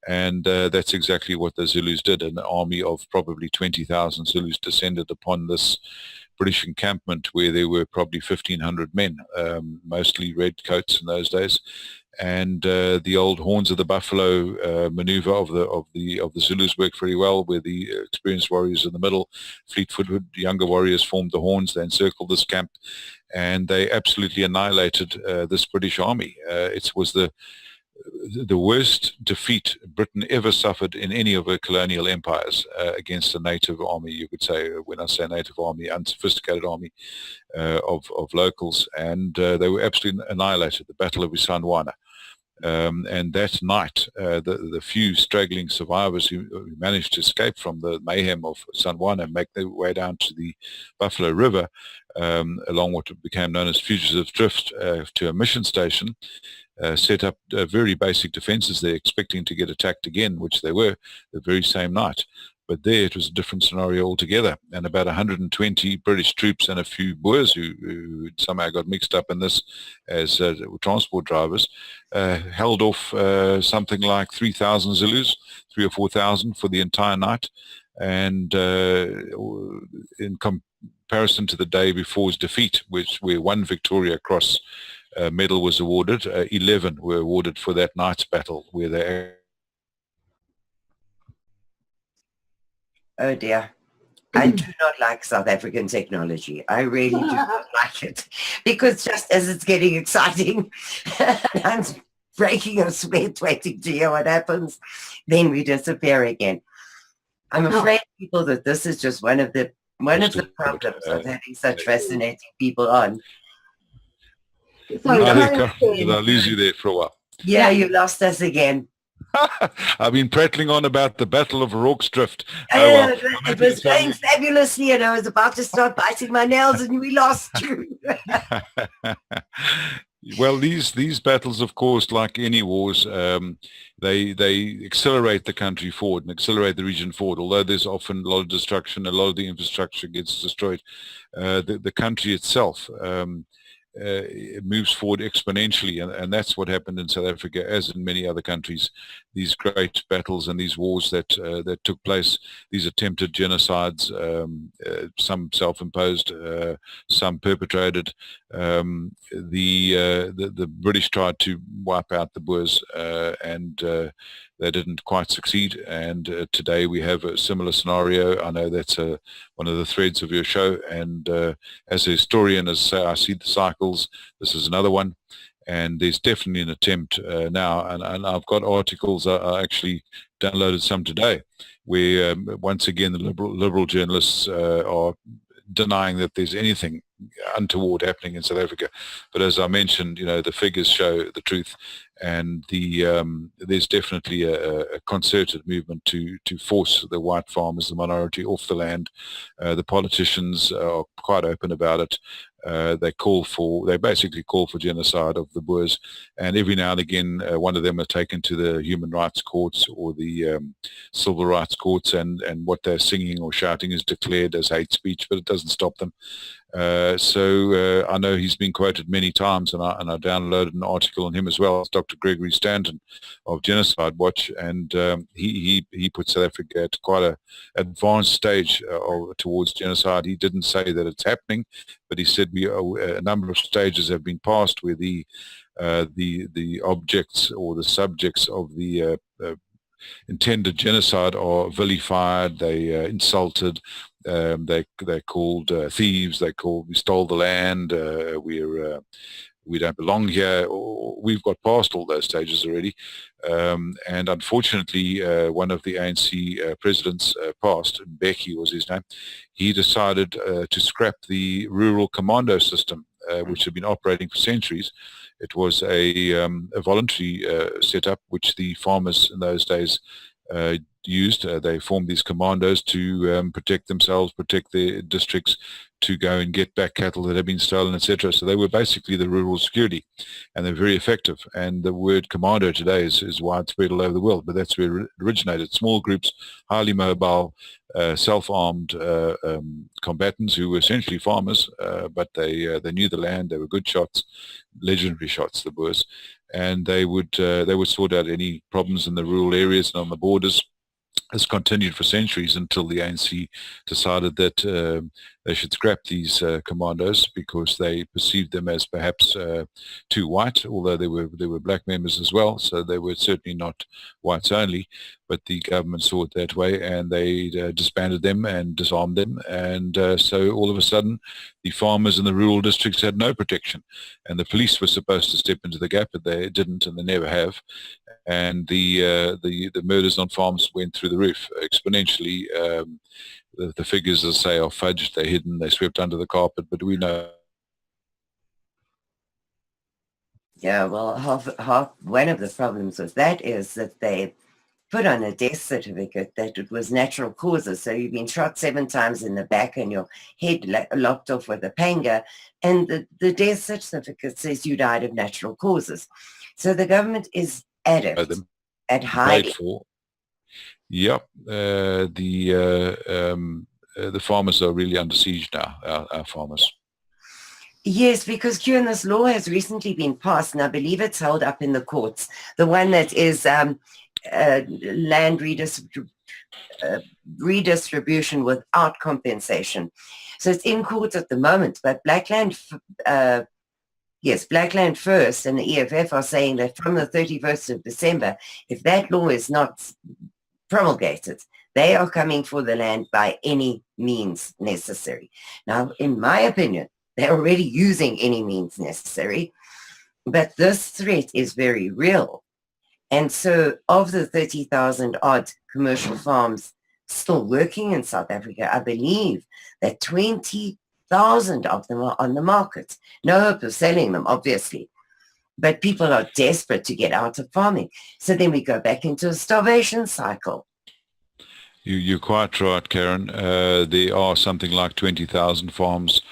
And that's exactly what the Zulus did. An army of probably 20,000 Zulus descended upon this British encampment, where there were probably 1,500 men, mostly red coats in those days. And the old horns of the buffalo maneuver of the Zulus worked very well, where the experienced warriors in the middle, fleet-footed younger warriors, formed the horns. They encircled this camp, and they absolutely annihilated this British army. It was the worst defeat Britain ever suffered in any of her colonial empires against a native army, you could say. When I say native army, unsophisticated army of locals, and they were absolutely annihilated. The Battle of Isandlwana. And that night, the few straggling survivors who managed to escape from the mayhem of Isandlwana and make their way down to the Buffalo River, along what became known as Fugitive Drift, to a mission station, set up very basic defenses there, expecting to get attacked again, which they were the very same night. But there it was a different scenario altogether, and about 120 British troops and a few Boers who somehow got mixed up in this as transport drivers held off something like 3,000 Zulus, 3,000 or 4,000 for the entire night. And in comparison to the day before's defeat, where one Victoria Cross medal was awarded, 11 were awarded for that night's battle, where they... Oh dear. I do not like South African technology. I really do not like it, because just as it's getting exciting, I'm breaking a sweat waiting to hear what happens, then we disappear again. I'm afraid, people, that this is just one of the problems of having such fascinating people on. Sorry, Did I lose you there for a while? Yeah, you lost us again. I've been prattling on about the Battle of Rorke's Drift. It was going fabulously, and I was about to start biting my nails, and we lost you. Well, these battles, of course, like any wars, they accelerate the country forward and accelerate the region forward. Although there's often a lot of destruction, a lot of the infrastructure gets destroyed, the country itself it moves forward exponentially, and that's what happened in South Africa, as in many other countries. These great battles and these wars that took place, these attempted genocides, some self-imposed, some perpetrated. The British tried to wipe out the Boers, and they didn't quite succeed, and today we have a similar scenario. I know that's one of the threads of your show, and as a historian, as I see the cycles, this is another one, and there's definitely an attempt now, and I've got articles, I actually downloaded some today, where once again the liberal journalists are denying that there's anything untoward happening in South Africa. But as I mentioned, the figures show the truth, and there's definitely a concerted movement to force the white farmers, the minority, off the land. The politicians are quite open about it. They basically call for genocide of the Boers, and every now and again one of them are taken to the human rights courts or the civil rights courts, and what they're singing or shouting is declared as hate speech, but it doesn't stop them. So I know he's been quoted many times, and I downloaded an article on him as well. It's Dr. Gregory Stanton of Genocide Watch, and he put South Africa at quite an advanced stage towards genocide. He didn't say that it's happening, but he said a number of stages have been passed where the objects or the subjects of the intended genocide are vilified, they insulted, they're called thieves, we stole the land, we're we don't belong here, or we've got past all those stages already. And unfortunately, one of the ANC presidents passed, Mbeki was his name. He decided to scrap the rural commando system, which had been operating for centuries. It was a voluntary setup which the farmers in those days used. They formed these commandos to protect themselves, protect their districts, to go and get back cattle that had been stolen, etc. So they were basically the rural security, and they're very effective. And the word commando today is widespread all over the world, but that's where it originated. Small groups, highly mobile, self-armed combatants who were essentially farmers, but they knew the land. They were good shots, legendary shots, the Boers, and they would sort out any problems in the rural areas and on the borders. Has continued for centuries until the ANC decided that they should scrap these commandos because they perceived them as perhaps too white, although there were black members as well, so they were certainly not whites only, but the government saw it that way, and they disbanded them and disarmed them, and so all of a sudden the farmers in the rural districts had no protection, and the police were supposed to step into the gap, but they didn't, and they never have. And the murders on farms went through the roof exponentially. The figures, as I say, are fudged, they're hidden, they're swept under the carpet, but we know. Yeah, well, one of the problems with that is that they put on a death certificate that it was natural causes. So you've been shot 7 times in the back and your head lopped off with a panga, and the death certificate says you died of natural causes. So the government is at it, at hiding. Yep, the farmers are really under siege now, our farmers. Yes, because Cuan, this law has recently been passed, and I believe it's held up in the courts. The one that is land redistribution without compensation. So it's in court at the moment, but Blackland First and the EFF are saying that from the 31st of December, if that law is not promulgated, they are coming for the land by any means necessary. Now, in my opinion, they're already using any means necessary, but this threat is very real. And so of the 30,000 odd commercial farms still working in South Africa, I believe that 20,000 of them are on the market. No hope of selling them, obviously. But people are desperate to get out of farming. So then we go back into a starvation cycle. You're quite right, Karin. There are something like 20,000 farms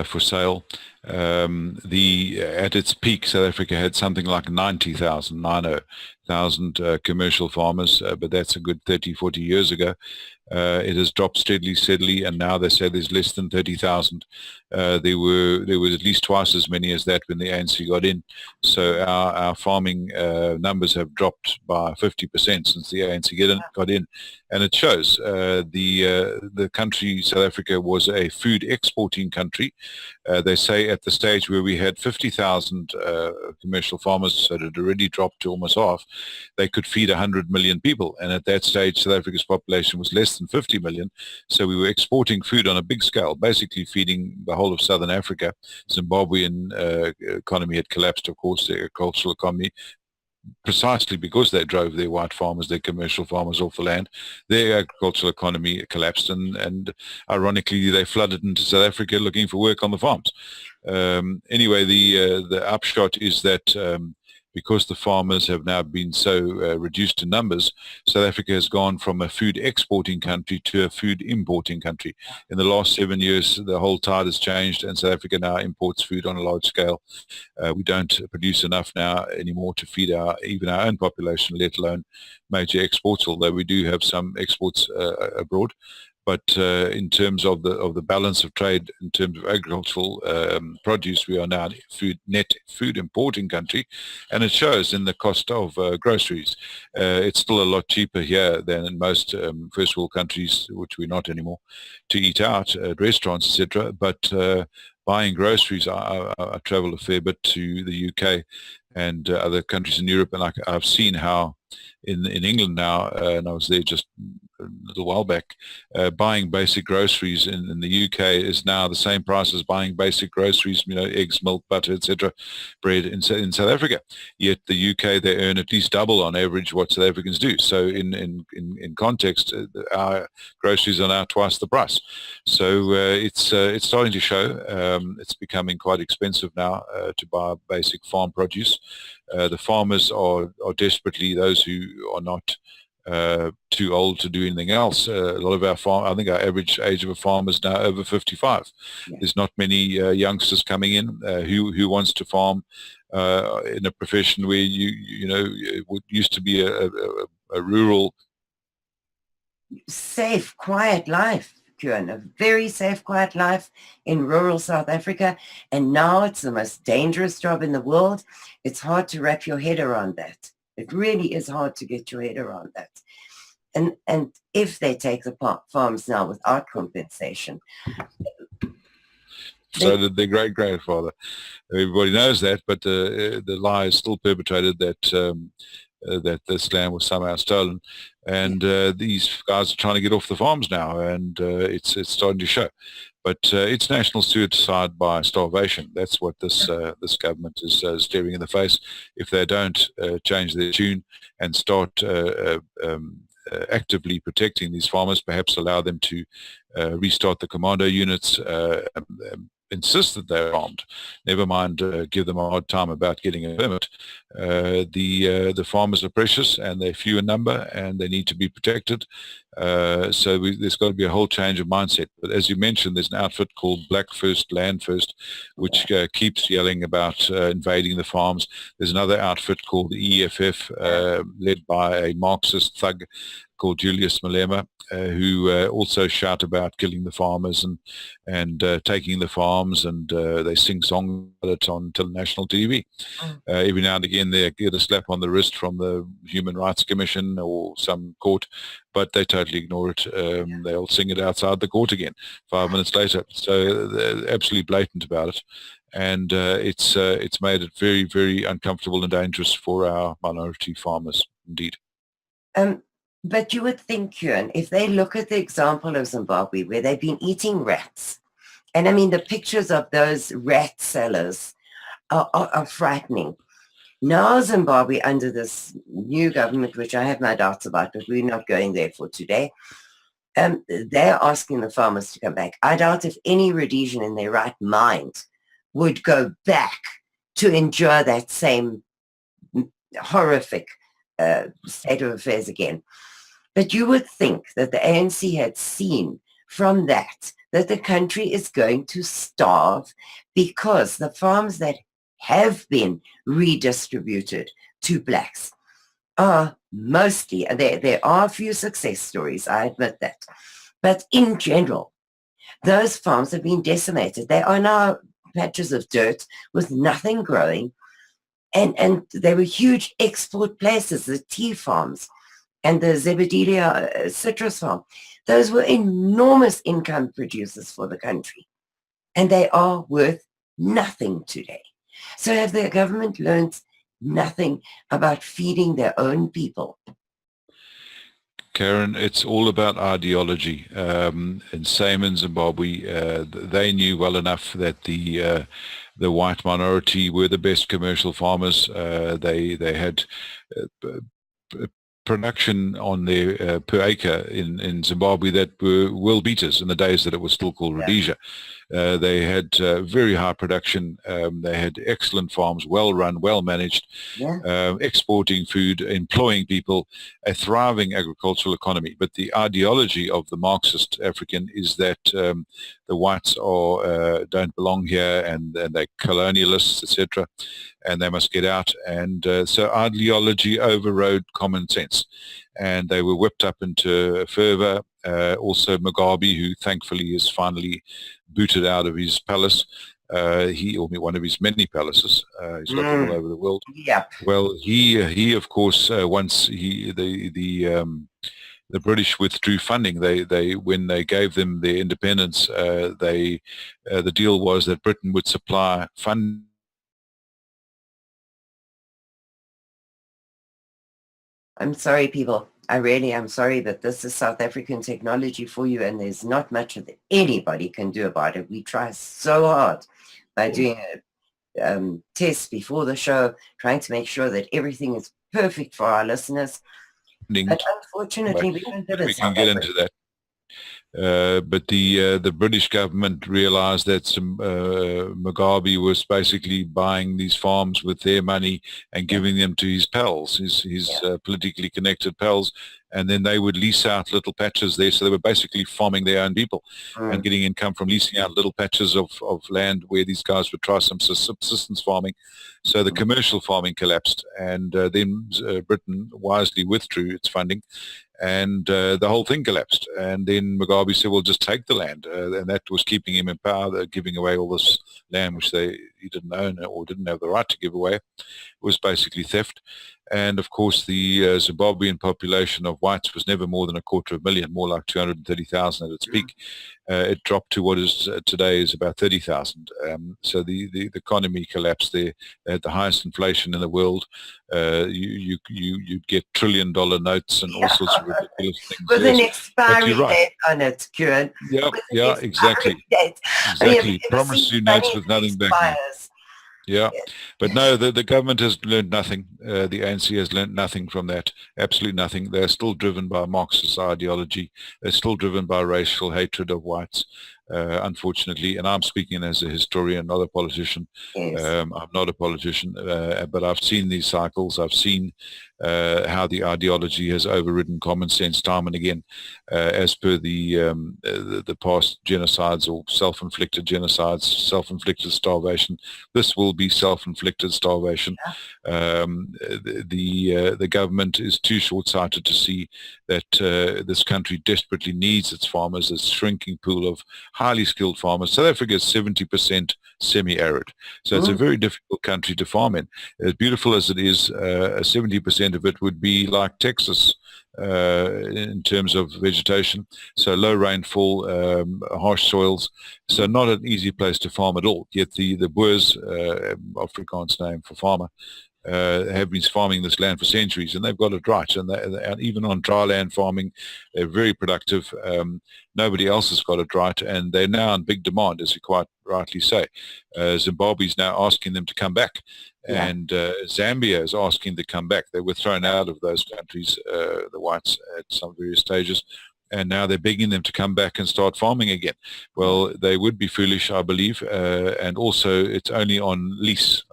for sale. At its peak, South Africa had something like 90,000 commercial farmers, but that's a good 30, 40 years ago. It has dropped steadily, and now they say there's less than 30,000. There were at least twice as many as that when the ANC got in. So our farming numbers have dropped by 50% since the ANC got in, and it shows. The country, South Africa, was a food exporting country. They say at the stage where we had 50,000 commercial farmers, so it had already dropped to almost half, they could feed 100 million people, and at that stage South Africa's population was less than 50 million, so we were exporting food on a big scale, basically feeding the whole of Southern Africa. Zimbabwean economy had collapsed, of course, the agricultural economy, precisely because they drove their white farmers, their commercial farmers off the land. Their agricultural economy collapsed, and ironically they flooded into South Africa looking for work on the farms. Anyway, the upshot is that because the farmers have now been so reduced in numbers, South Africa has gone from a food exporting country to a food importing country. In the last 7 years, the whole tide has changed, and South Africa now imports food on a large scale. We don't produce enough now anymore to feed even our own population, let alone major exports, although we do have some exports abroad. But in terms of the balance of trade, in terms of agricultural produce, we are now net food importing country, and it shows in the cost of groceries. It's still a lot cheaper here than in most first world countries, which we're not anymore, to eat out at restaurants, etc. But buying groceries, I travel a fair bit to the UK and other countries in Europe, and I've seen how in England now, and I was there just little while back, buying basic groceries in the UK is now the same price as buying basic groceries, eggs, milk, butter, etc., bread in South Africa. Yet the UK, they earn at least double on average what South Africans do. So in context, our groceries are now twice the price. So it's starting to show. It's becoming quite expensive now to buy basic farm produce. The farmers are desperately those who are not too old to do anything else. A lot of I think our average age of a farmer is now over 55. Yeah. There's not many youngsters coming in who wants to farm in a profession where it used to be a rural, safe, quiet life. Cuan, a very safe, quiet life in rural South Africa, and now it's the most dangerous job in the world. It's hard to wrap your head around that. It really is hard to get your head around that. And if they take the farms now without compensation. So did their great-grandfather. Everybody knows that, but the lie is still perpetrated that this land was somehow stolen, and these guys are trying to get off the farms now, and it's starting to show. But it's national suicide by starvation. That's what this government is staring in the face. If they don't change their tune and start actively protecting these farmers, perhaps allow them to restart the commando units, insist that they're armed, never mind give them a hard time about getting a permit. The farmers are precious, and they're few in number, and they need to be protected. So there's got to be a whole change of mindset. But as you mentioned, there's an outfit called Black First, Land First, which keeps yelling about invading the farms. There's another outfit called the EFF, led by a Marxist thug called Julius Malema, who also shout about killing the farmers and taking the farms, and they sing songs about it on national TV. Every now and again they get a slap on the wrist from the Human Rights Commission or some court, but they totally ignore it. They'll sing it outside the court again 5 minutes later. So they're absolutely blatant about it. And it's made it very, very uncomfortable and dangerous for our minority farmers, indeed. But you would think, Cuan, if they look at the example of Zimbabwe, where they've been eating rats, and I mean the pictures of those rat sellers are frightening. Now Zimbabwe, under this new government, which I have my doubts about, but we're not going there for today, they're asking the farmers to come back. I doubt if any Rhodesian in their right mind would go back to endure that same horrific state of affairs again. But you would think that the ANC had seen from that the country is going to starve, because the farms that have been redistributed to blacks are mostly, there are a few success stories, I admit that, but in general, those farms have been decimated. They are now patches of dirt with nothing growing, and they were huge export places, the tea farms and the Zebedelia citrus farm. Those were enormous income producers for the country, and they are worth nothing today. So have the government learned nothing about feeding their own people? Karin, it's all about ideology. And same in Zimbabwe, they knew well enough that the white minority were the best commercial farmers. They had production on their per acre in Zimbabwe that were world beaters in the days that it was still called Rhodesia. They had very high production. They had excellent farms, well run, well managed, exporting food, employing people, a thriving agricultural economy. But the ideology of the Marxist African is that the whites don't belong here, and they're colonialists, etc., and they must get out. And so ideology overrode common sense, and they were whipped up into fervor. Also Mugabe, who thankfully is finally booted out of his palace, one of his many palaces. He's got them all over the world. Well, he of course, once the British withdrew funding, when they gave them their independence, the deal was that Britain would supply funding. I'm sorry, people. I really am sorry that this is South African technology for you, and there's not much that anybody can do about it. We try so hard by doing a test before the show, trying to make sure that everything is perfect for our listeners. But unfortunately, we don't live in we South can get Africa. into that. But the British government realized that Mugabe was basically buying these farms with their money and giving them to his pals, his politically connected pals, and then they would lease out little patches there. So they were basically farming their own people and getting income from leasing out little patches of land where these guys would try some subsistence farming. So the commercial farming collapsed, and then Britain wisely withdrew its funding, and the whole thing collapsed. And then Mugabe said, well, just take the land. And that was keeping him in power, giving away all this land which he didn't own or didn't have the right to give away. It was basically theft. And of course, the Zimbabwean population of whites was never more than 250,000, more like 230,000 at its peak. It dropped to what is today is about 30,000. So the economy collapsed there. They had the highest inflation in the world. You'd get $1 trillion notes and all sorts of ridiculous things. With an expiry date on it, Cuan. Yeah, exactly. Exactly. Promise you notes with nothing back. Yeah, but no, the government has learned nothing. The ANC has learned nothing from that. Absolutely nothing. They're still driven by Marxist ideology. They're still driven by racial hatred of whites, unfortunately. And I'm speaking as a historian, not a politician. Yes. I'm not a politician, but I've seen these cycles. I've seen how the ideology has overridden common sense time and again, as per the past genocides or self-inflicted genocides, self-inflicted starvation. This will be self-inflicted starvation. The government is too short-sighted to see that this country desperately needs its farmers, its shrinking pool of highly skilled farmers. South Africa is 70% semi-arid, so it's a very difficult country to farm in. As beautiful as it is, 70% of it would be like Texas in terms of vegetation, so low rainfall, harsh soils, so not an easy place to farm at all. Yet the Boers, Afrikaans name for farmer, have been farming this land for centuries, and they've got it right. And even on dry land farming, they're very productive. Nobody else has got it right, and they're now in big demand, as you quite rightly say. Zimbabwe's now asking them to come back, and Zambia is asking to come back. They were thrown out of those countries, the whites, at some various stages, and now they're begging them to come back and start farming again. Well, they would be foolish, I believe, and also it's only on lease.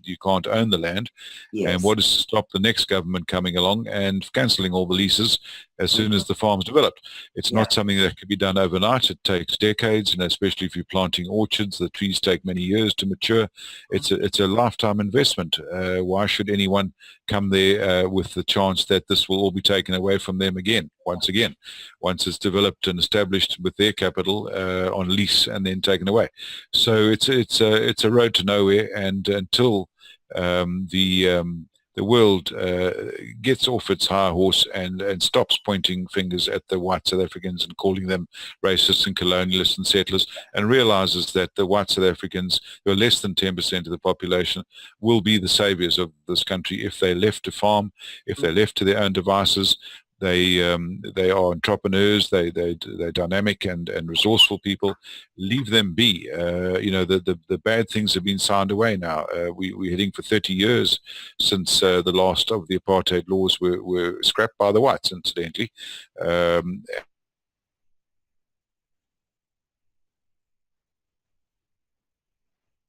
You can't own the land. And what is to stop the next government coming along and cancelling all the leases as soon as the farm's developed? It's not something that can be done overnight. It takes decades, and especially if you're planting orchards, the trees take many years to mature. It's a lifetime investment. Why should anyone come there with the chance that this will all be taken away from them once it's developed and established with their capital on lease and then taken away? So it's a road to nowhere, and until the world gets off its high horse and stops pointing fingers at the white South Africans and calling them racists and colonialists and settlers, and realizes that the white South Africans, who are less than 10% of the population, will be the saviors of this country if they're left to farm, if they're left to their own devices. They are entrepreneurs. They're dynamic and resourceful people. Leave them be. The bad things have been signed away now. We're heading for 30 years since the last of the apartheid laws were scrapped by the whites, incidentally. I'm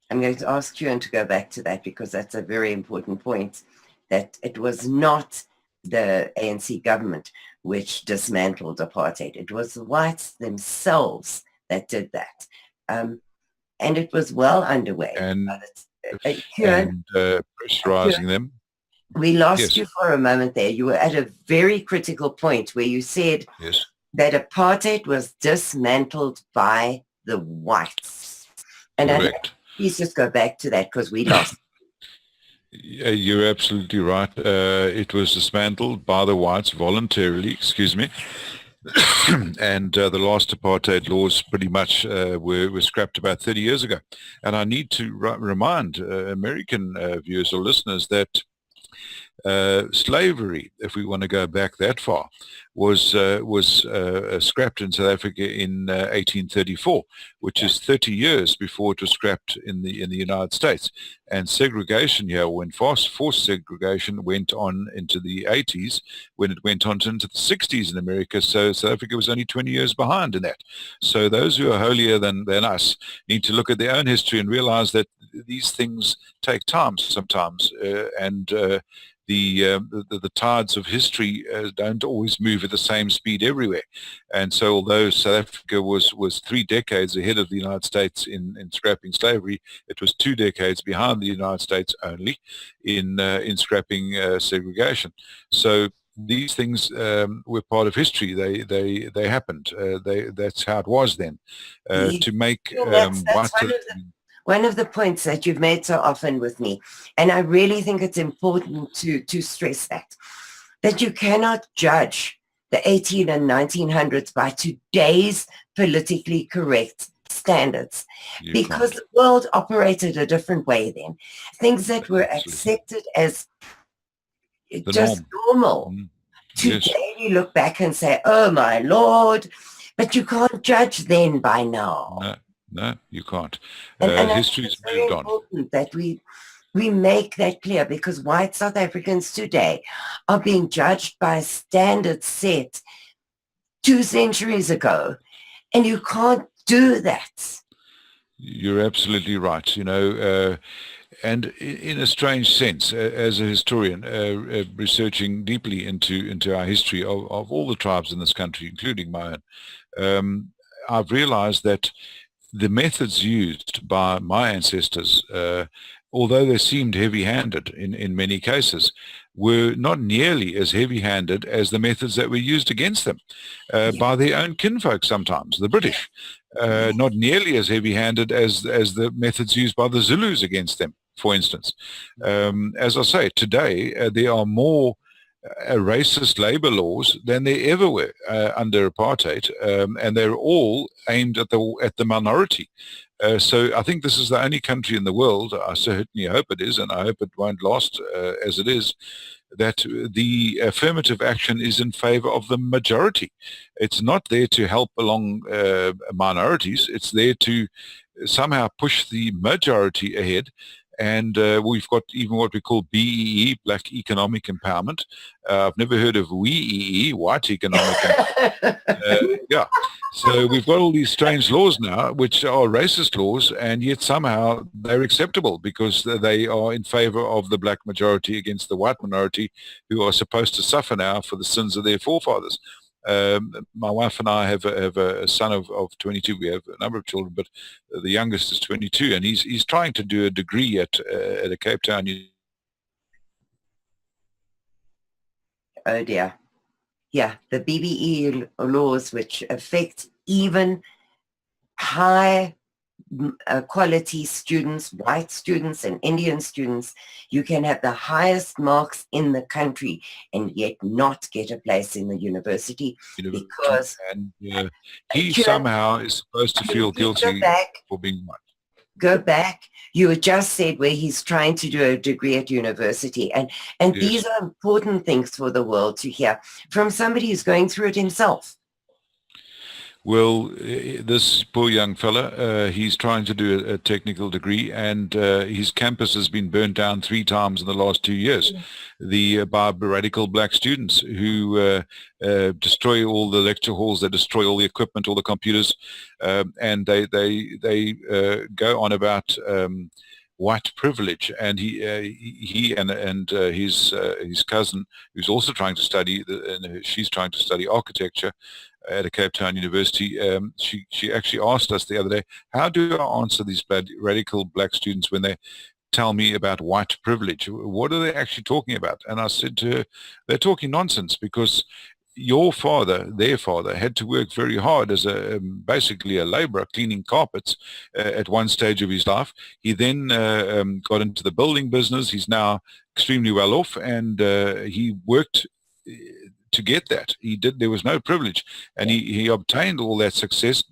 going to ask you to go back to that, because that's a very important point, that it was not the ANC government which dismantled apartheid. It was the whites themselves that did that. And it was well underway. And pressurizing them. We lost you for a moment there. You were at a very critical point where you said that apartheid was dismantled by the whites. And please just go back to that, because we lost. You're absolutely right. It was dismantled by the whites voluntarily, and the last apartheid laws pretty much were scrapped about 30 years ago. And I need to remind American viewers or listeners that Slavery, if we want to go back that far, was scrapped in South Africa in 1834, which is 30 years before it was scrapped in the United States. And segregation here, when forced segregation went on into the 80s, when it went on into the 60s in America, so South Africa was only 20 years behind in that. So those who are holier than us need to look at their own history and realize that these things take time sometimes, and the tides of history don't always move at the same speed everywhere. And so although South Africa was 3 decades ahead of the United States in scrapping slavery, it was 2 decades behind the United States only in scrapping segregation. So these things were part of history. They happened. That's how it was then. To make one of the points that you've made so often with me, and I really think it's important to stress that you cannot judge the 18 and 1900s by today's politically correct standards, because the world operated a different way then. Things that were accepted as just normal. Today you look back and say, oh my Lord, but you can't judge then by now. No, you can't. And History's moved on. Important that we make that clear, because white South Africans today are being judged by standards set 2 centuries ago, and you can't do that. You're absolutely right. And in a strange sense, as a historian, researching deeply into our history of all the tribes in this country, including my own, I've realized that the methods used by my ancestors, although they seemed heavy-handed in many cases, were not nearly as heavy-handed as the methods that were used against them by their own kinfolk sometimes, the British. Not nearly as heavy-handed as the methods used by the Zulus against them, for instance. As I say, today there are more racist labor laws than there ever were under apartheid, and they're all aimed at the minority. So I think this is the only country in the world, I certainly hope it is, and I hope it won't last as it is, that the affirmative action is in favor of the majority. It's not there to help along minorities. It's there to somehow push the majority ahead. And we've got even what we call BEE, Black Economic Empowerment. I've never heard of WEEE, White Economic Empowerment. Yeah. So we've got all these strange laws now, which are racist laws, and yet somehow they're acceptable because they are in favor of the black majority against the white minority, who are supposed to suffer now for the sins of their forefathers. My wife and I have a son of 22. We have a number of children, but the youngest is 22, and he's trying to do a degree at a Cape Town. Oh dear. Yeah, the BBE laws, which affect even high quality students, white students and Indian students. You can have the highest marks in the country and yet not get a place in the university because he somehow is supposed to feel guilty for being white. Go back. You just said where he's trying to do a degree at university, and yes. These are important things for the world to hear from somebody who's going through it himself. Well, this poor young fella, he's trying to do a technical degree, and his campus has been burnt down 3 times in the last 2 years. By radical black students who destroy all the lecture halls, they destroy all the equipment, all the computers, and they go on about white privilege. And he and his cousin, who's also trying to study, she's trying to study architecture at a Cape Town university. She actually asked us the other day, how do I answer these radical black students when they tell me about white privilege? What are they actually talking about? And I said to her, they're talking nonsense, because your father, their father, had to work very hard as basically a laborer cleaning carpets at one stage of his life. He then got into the building business. He's now extremely well off, and he worked to get that. He did. There was no privilege, and he obtained all that success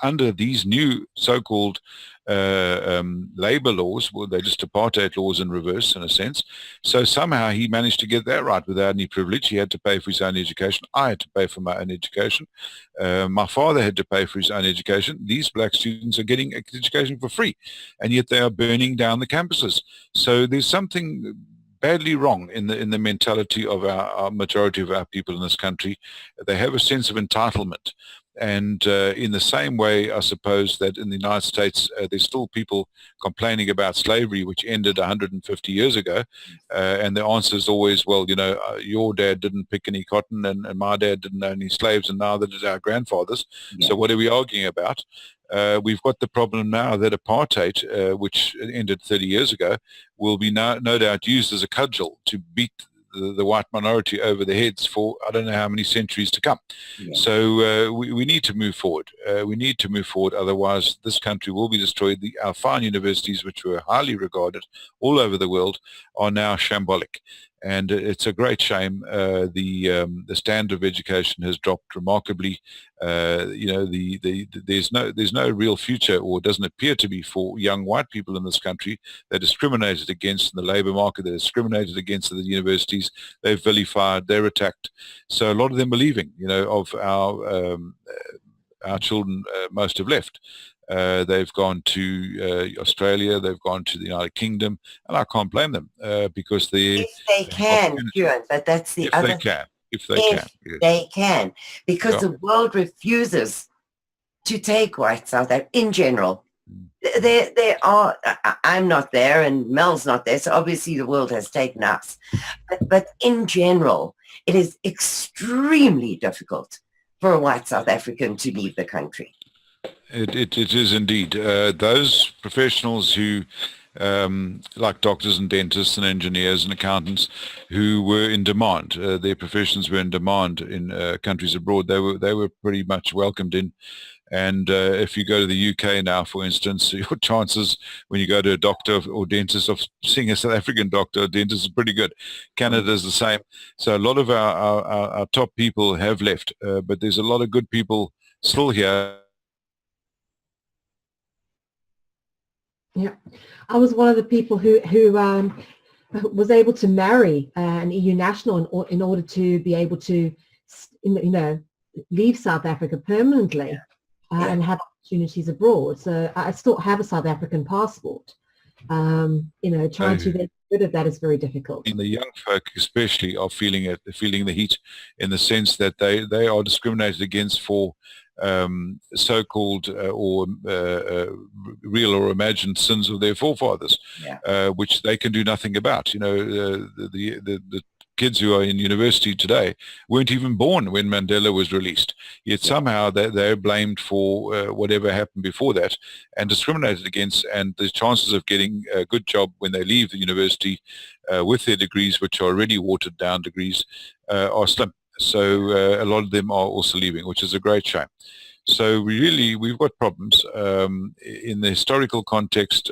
under these new so-called labor laws. Well, they're just apartheid laws in reverse, in a sense. So somehow he managed to get that right without any privilege. He had to pay for his own education. I had to pay for my own education. My father had to pay for his own education. These black students are getting education for free, and yet they are burning down the campuses. So there's something badly wrong in the mentality of our majority of our people in this country. They have a sense of entitlement. And in the same way, I suppose that in the United States, there's still people complaining about slavery, which ended 150 years ago. And the answer is always, well, you know, your dad didn't pick any cotton, and my dad didn't own any slaves, and neither did our grandfathers. Yeah. So what are we arguing about? We've got the problem now that apartheid, which ended 30 years ago, will be no doubt used as a cudgel to beat the white minority over the heads for I don't know how many centuries to come. Yeah. So we need to move forward. We need to move forward. Otherwise, this country will be destroyed. Our fine universities, which were highly regarded all over the world, are now shambolic. And it's a great shame. The standard of education has dropped remarkably. You know, there's no real future, or doesn't appear to be, for young white people in this country. They're discriminated against in the labor market. They're discriminated against at the universities. They're vilified. They're attacked. So a lot of them are leaving. You know, of our children, most have left. They've gone to Australia, they've gone to the United Kingdom, and I can't blame them because if they can, Cuan, but that's the other. If they can, because the world refuses to take whites out there in general. There are. I'm not there, and Mel's not there, so obviously the world has taken us. But in general, it is extremely difficult for a white South African to leave the country. It is indeed. Those professionals who, like doctors and dentists and engineers and accountants, who were in demand, their professions were in demand in countries abroad. They were pretty much welcomed in. And if you go to the UK now, for instance, your chances when you go to a doctor or dentist of seeing a South African doctor or dentist is pretty good. Canada is the same. So a lot of our top people have left, but there's a lot of good people still here. Yeah, I was one of the people who was able to marry an EU national in order to be able to, you know, leave South Africa permanently and have opportunities abroad. So I still have a South African passport. You know, trying to get rid of that is very difficult. And the young folk especially are feeling the heat, in the sense that they are discriminated against for so-called or real or imagined sins of their forefathers, which they can do nothing about. You know, the kids who are in university today weren't even born when Mandela was released, yet somehow they're blamed for whatever happened before that and discriminated against, and the chances of getting a good job when they leave the university with their degrees, which are already watered down degrees, are slim. So a lot of them are also leaving, which is a great shame. So we've got problems. In the historical context,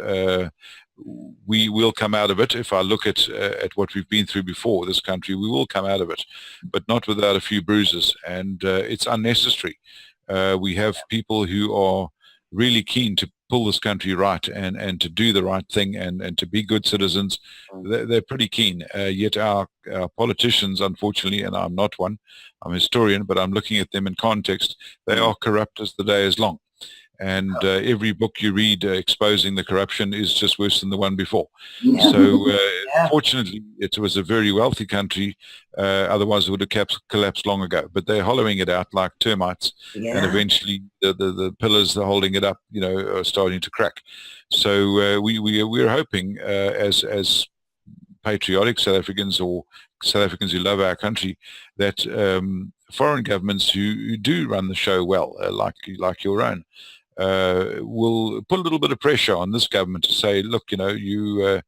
we will come out of it. If I look at what we've been through before, this country, we will come out of it, but not without a few bruises. And it's unnecessary. We have people who are really keen to pull this country right and to do the right thing and to be good citizens. They're pretty keen. Yet our politicians, unfortunately, and I'm not one, I'm a historian, but I'm looking at them in context, they are corrupt as the day is long. And every book you read exposing the corruption is just worse than the one before. So fortunately, it was a very wealthy country. Otherwise, it would have collapsed long ago. But they're hollowing it out like termites. And eventually, the pillars that are holding it up, you know, are starting to crack. So we're hoping, as patriotic South Africans or South Africans who love our country, that foreign governments who do run the show well, like your own, will put a little bit of pressure on this government to say, look, you know, you're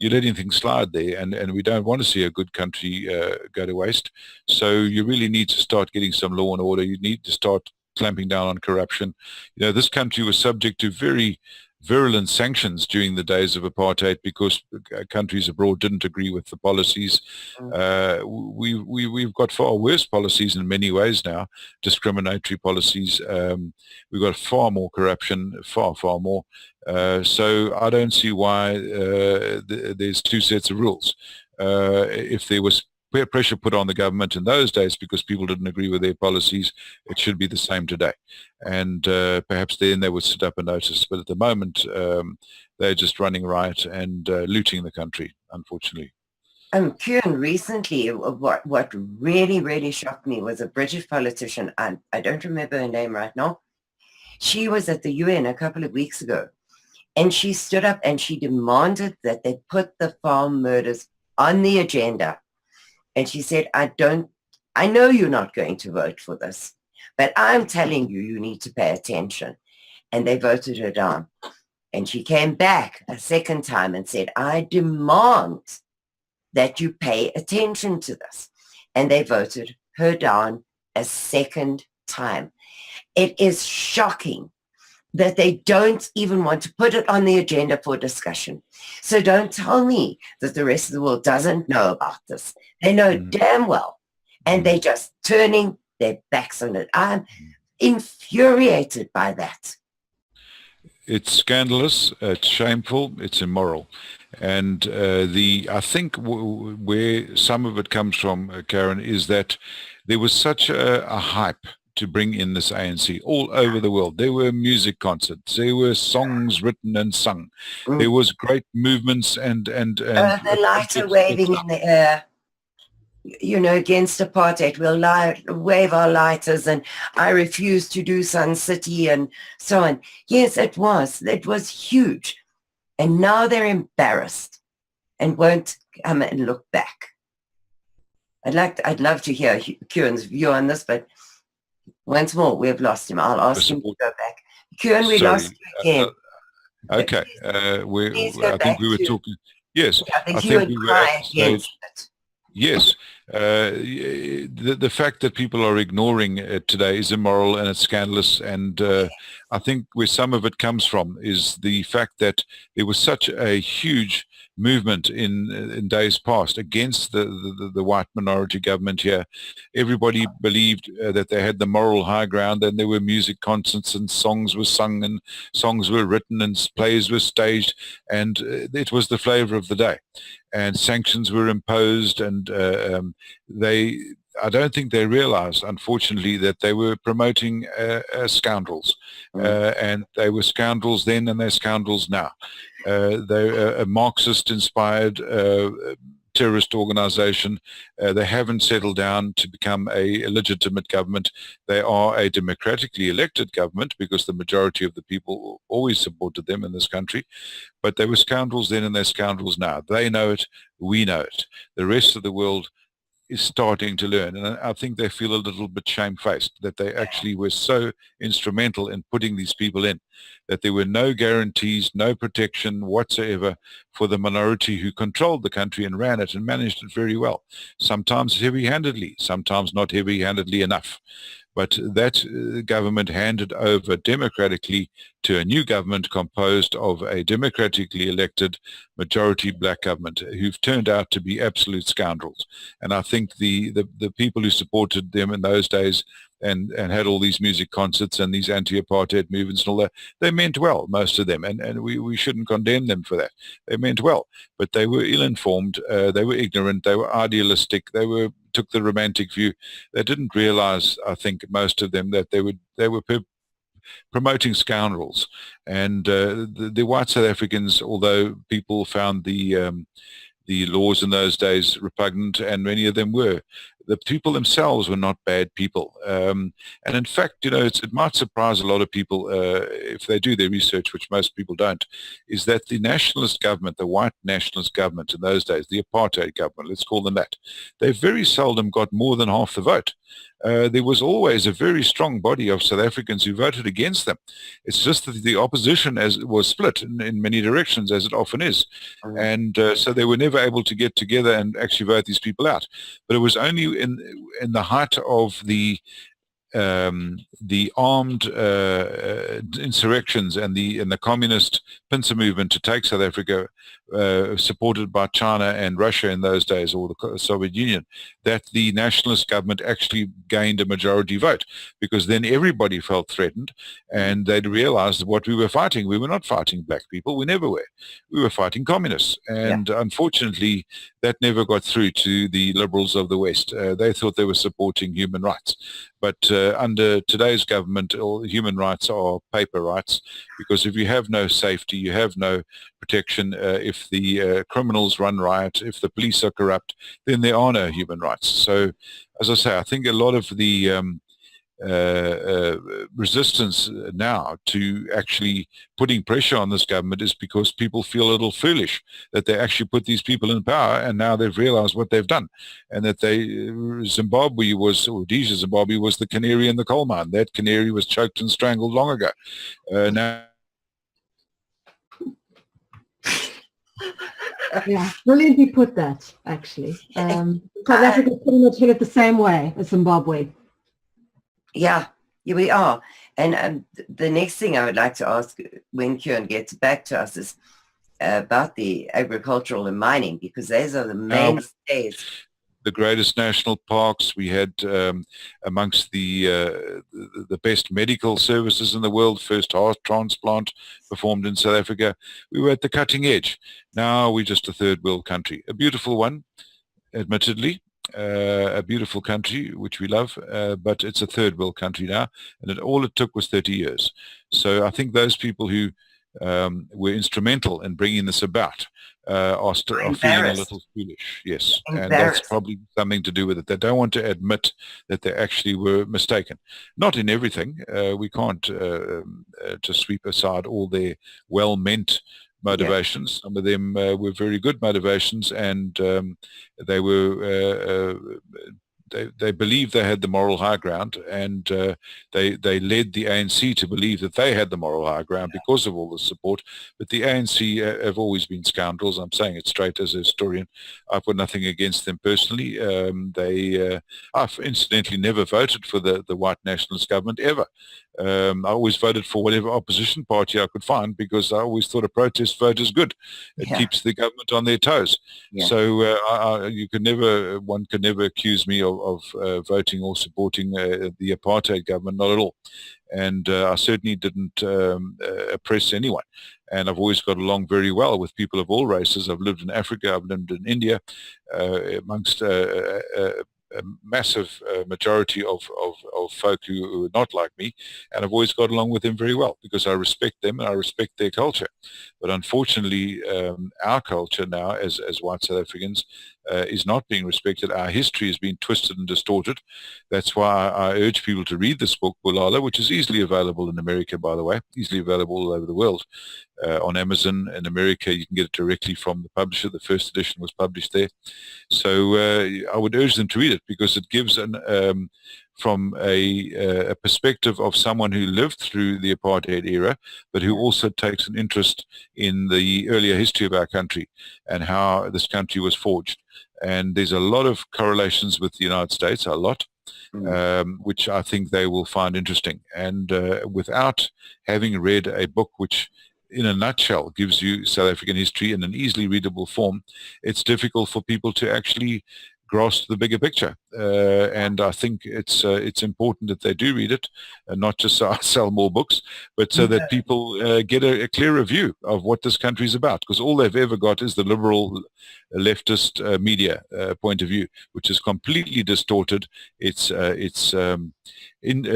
letting things slide there, and we don't want to see a good country go to waste. So you really need to start getting some law and order. You need to start clamping down on corruption. You know, this country was subject to very virulent sanctions during the days of apartheid because countries abroad didn't agree with the policies. We've got far worse policies in many ways now, discriminatory policies. We've got far more corruption, far more. So I don't see why there's two sets of rules. If there was pressure put on the government in those days because people didn't agree with their policies, it should be the same today. And perhaps then they would sit up and notice. But at the moment, they're just running riot and looting the country, unfortunately. Cuan, recently, what really shocked me was a British politician, and I don't remember her name right now. She was at the UN a couple of weeks ago, and she stood up and she demanded that they put the farm murders on the agenda. And she said, I know you're not going to vote for this, but I'm telling you, you need to pay attention. And they voted her down. And she came back a second time and said, I demand that you pay attention to this. And they voted her down a second time. It is shocking that they don't even want to put it on the agenda for discussion. So don't tell me that the rest of the world doesn't know about this. They know damn well, and they're just turning their backs on it. I'm infuriated by that. It's scandalous, it's shameful, it's immoral. And I think where some of it comes from, Karin, is that there was such a hype to bring in this ANC all over the world. There were music concerts, there were songs written and sung, there was great movements and the lighter waving in the air, you know, against apartheid. We'll wave our lighters, and I refuse to do Sun City and so on. Yes, it was huge, and now they're embarrassed and won't come and look back. I'd love to hear Cuan's view on this, but once more, we have lost him. I'll ask him to go back. Cuan, we lost you again. Okay. I think we were talking. Yes. I think you and I against it. Yes. The fact that people are ignoring it today is immoral and it's scandalous. And I think where some of it comes from is the fact that there was such a huge movement in days past against the white minority government here. Everybody believed that they had the moral high ground, and there were music concerts and songs were sung and songs were written and plays were staged, and it was the flavor of the day. And sanctions were imposed, and I don't think they realized, unfortunately, that they were promoting scoundrels. And they were scoundrels then and they're scoundrels now. They're a Marxist-inspired terrorist organization. They haven't settled down to become a legitimate government. They are a democratically elected government because the majority of the people always supported them in this country. But they were scoundrels then and they're scoundrels now. They know it. We know it. The rest of the world is starting to learn, and I think they feel a little bit shamefaced that they actually were so instrumental in putting these people in, that there were no guarantees, no protection whatsoever for the minority who controlled the country and ran it and managed it very well, sometimes heavy-handedly, sometimes not heavy-handedly enough. But that government handed over democratically to a new government composed of a democratically elected majority black government who've turned out to be absolute scoundrels. And I think the people who supported them in those days and had all these music concerts and these anti-apartheid movements and all that, they meant well, most of them, and we shouldn't condemn them for that. They meant well, but they were ill-informed, they were ignorant, they were idealistic, took the romantic view. They didn't realize, I think, most of them, that they were promoting scoundrels. And the white South Africans, although people found the laws in those days repugnant, and many of them were, the people themselves were not bad people. And in fact, you know, it might surprise a lot of people if they do their research, which most people don't, is that the nationalist government, the white nationalist government in those days, the apartheid government, let's call them that, they very seldom got more than half the vote. There was always a very strong body of South Africans who voted against them. It's just that the opposition was split in many directions, as it often is. And so they were never able to get together and actually vote these people out. But it was only in the height of the the armed insurrections and the communist pincer movement to take South Africa, supported by China and Russia in those days, or the Soviet Union, that the nationalist government actually gained a majority vote, because then everybody felt threatened, and they'd realized what we were fighting. We were not fighting black people. We never were. We were fighting communists. And unfortunately, that never got through to the liberals of the West. They thought they were supporting human rights. But under today's government, all human rights are paper rights, because if you have no safety, you have no protection. If the criminals run riot, if the police are corrupt, then there are no human rights. So, as I say, I think a lot of the resistance now to actually putting pressure on this government is because people feel a little foolish that they actually put these people in power, and now they've realized what they've done, and that Zimbabwe was, or Rhodesia, Zimbabwe was the canary in the coal mine. That canary was choked and strangled long ago. Now. Yeah, brilliantly put that, actually. South Africa pretty much hit it the same way as Zimbabwe. Yeah, we are. And the next thing I would like to ask when Cuan gets back to us is about the agricultural and mining, because those are the mainstays. The greatest national parks. We had amongst the best medical services in the world. First heart transplant performed in South Africa. We were at the cutting edge. Now we're just a third world country. A beautiful one, admittedly. A beautiful country, which we love, but it's a third world country now, and all it took was 30 years. So I think those people who were instrumental in bringing this about are feeling a little foolish. Yes, and that's probably something to do with it. They don't want to admit that they actually were mistaken. Not in everything. We can't just sweep aside all their well-meant motivations. Some of them were very good motivations, and they were they believed they had the moral high ground, and they led the ANC to believe that they had the moral high ground because of all the support. But the ANC have always been scoundrels. I'm saying it straight as a historian. I've got nothing against them personally. I've incidentally never voted for the white nationalist government ever. I always voted for whatever opposition party I could find, because I always thought a protest vote is good. It keeps the government on their toes. So one can never accuse me of voting or supporting the apartheid government, not at all. And I certainly didn't oppress anyone. And I've always got along very well with people of all races. I've lived in Africa, I've lived in India, amongst a massive majority of folk who are not like me, and I've always got along with them very well, because I respect them and I respect their culture. But unfortunately, our culture now as white South Africans is not being respected. Our history has been twisted and distorted. That's why I urge people to read this book, Bulala, which is easily available in America, by the way, easily available all over the world. On Amazon in America, you can get it directly from the publisher. The first edition was published there. So I would urge them to read it, because it gives from a perspective of someone who lived through the apartheid era, but who also takes an interest in the earlier history of our country and how this country was forged. And there's a lot of correlations with the United States, a lot, which I think they will find interesting. And without having read a book which in a nutshell gives you South African history in an easily readable form, it's difficult for people to actually grasp the bigger picture. And I think it's important that they do read it, and not just so I sell more books, but so that people get a clearer view of what this country is about, because all they've ever got is the liberal leftist media point of view, which is completely distorted. It's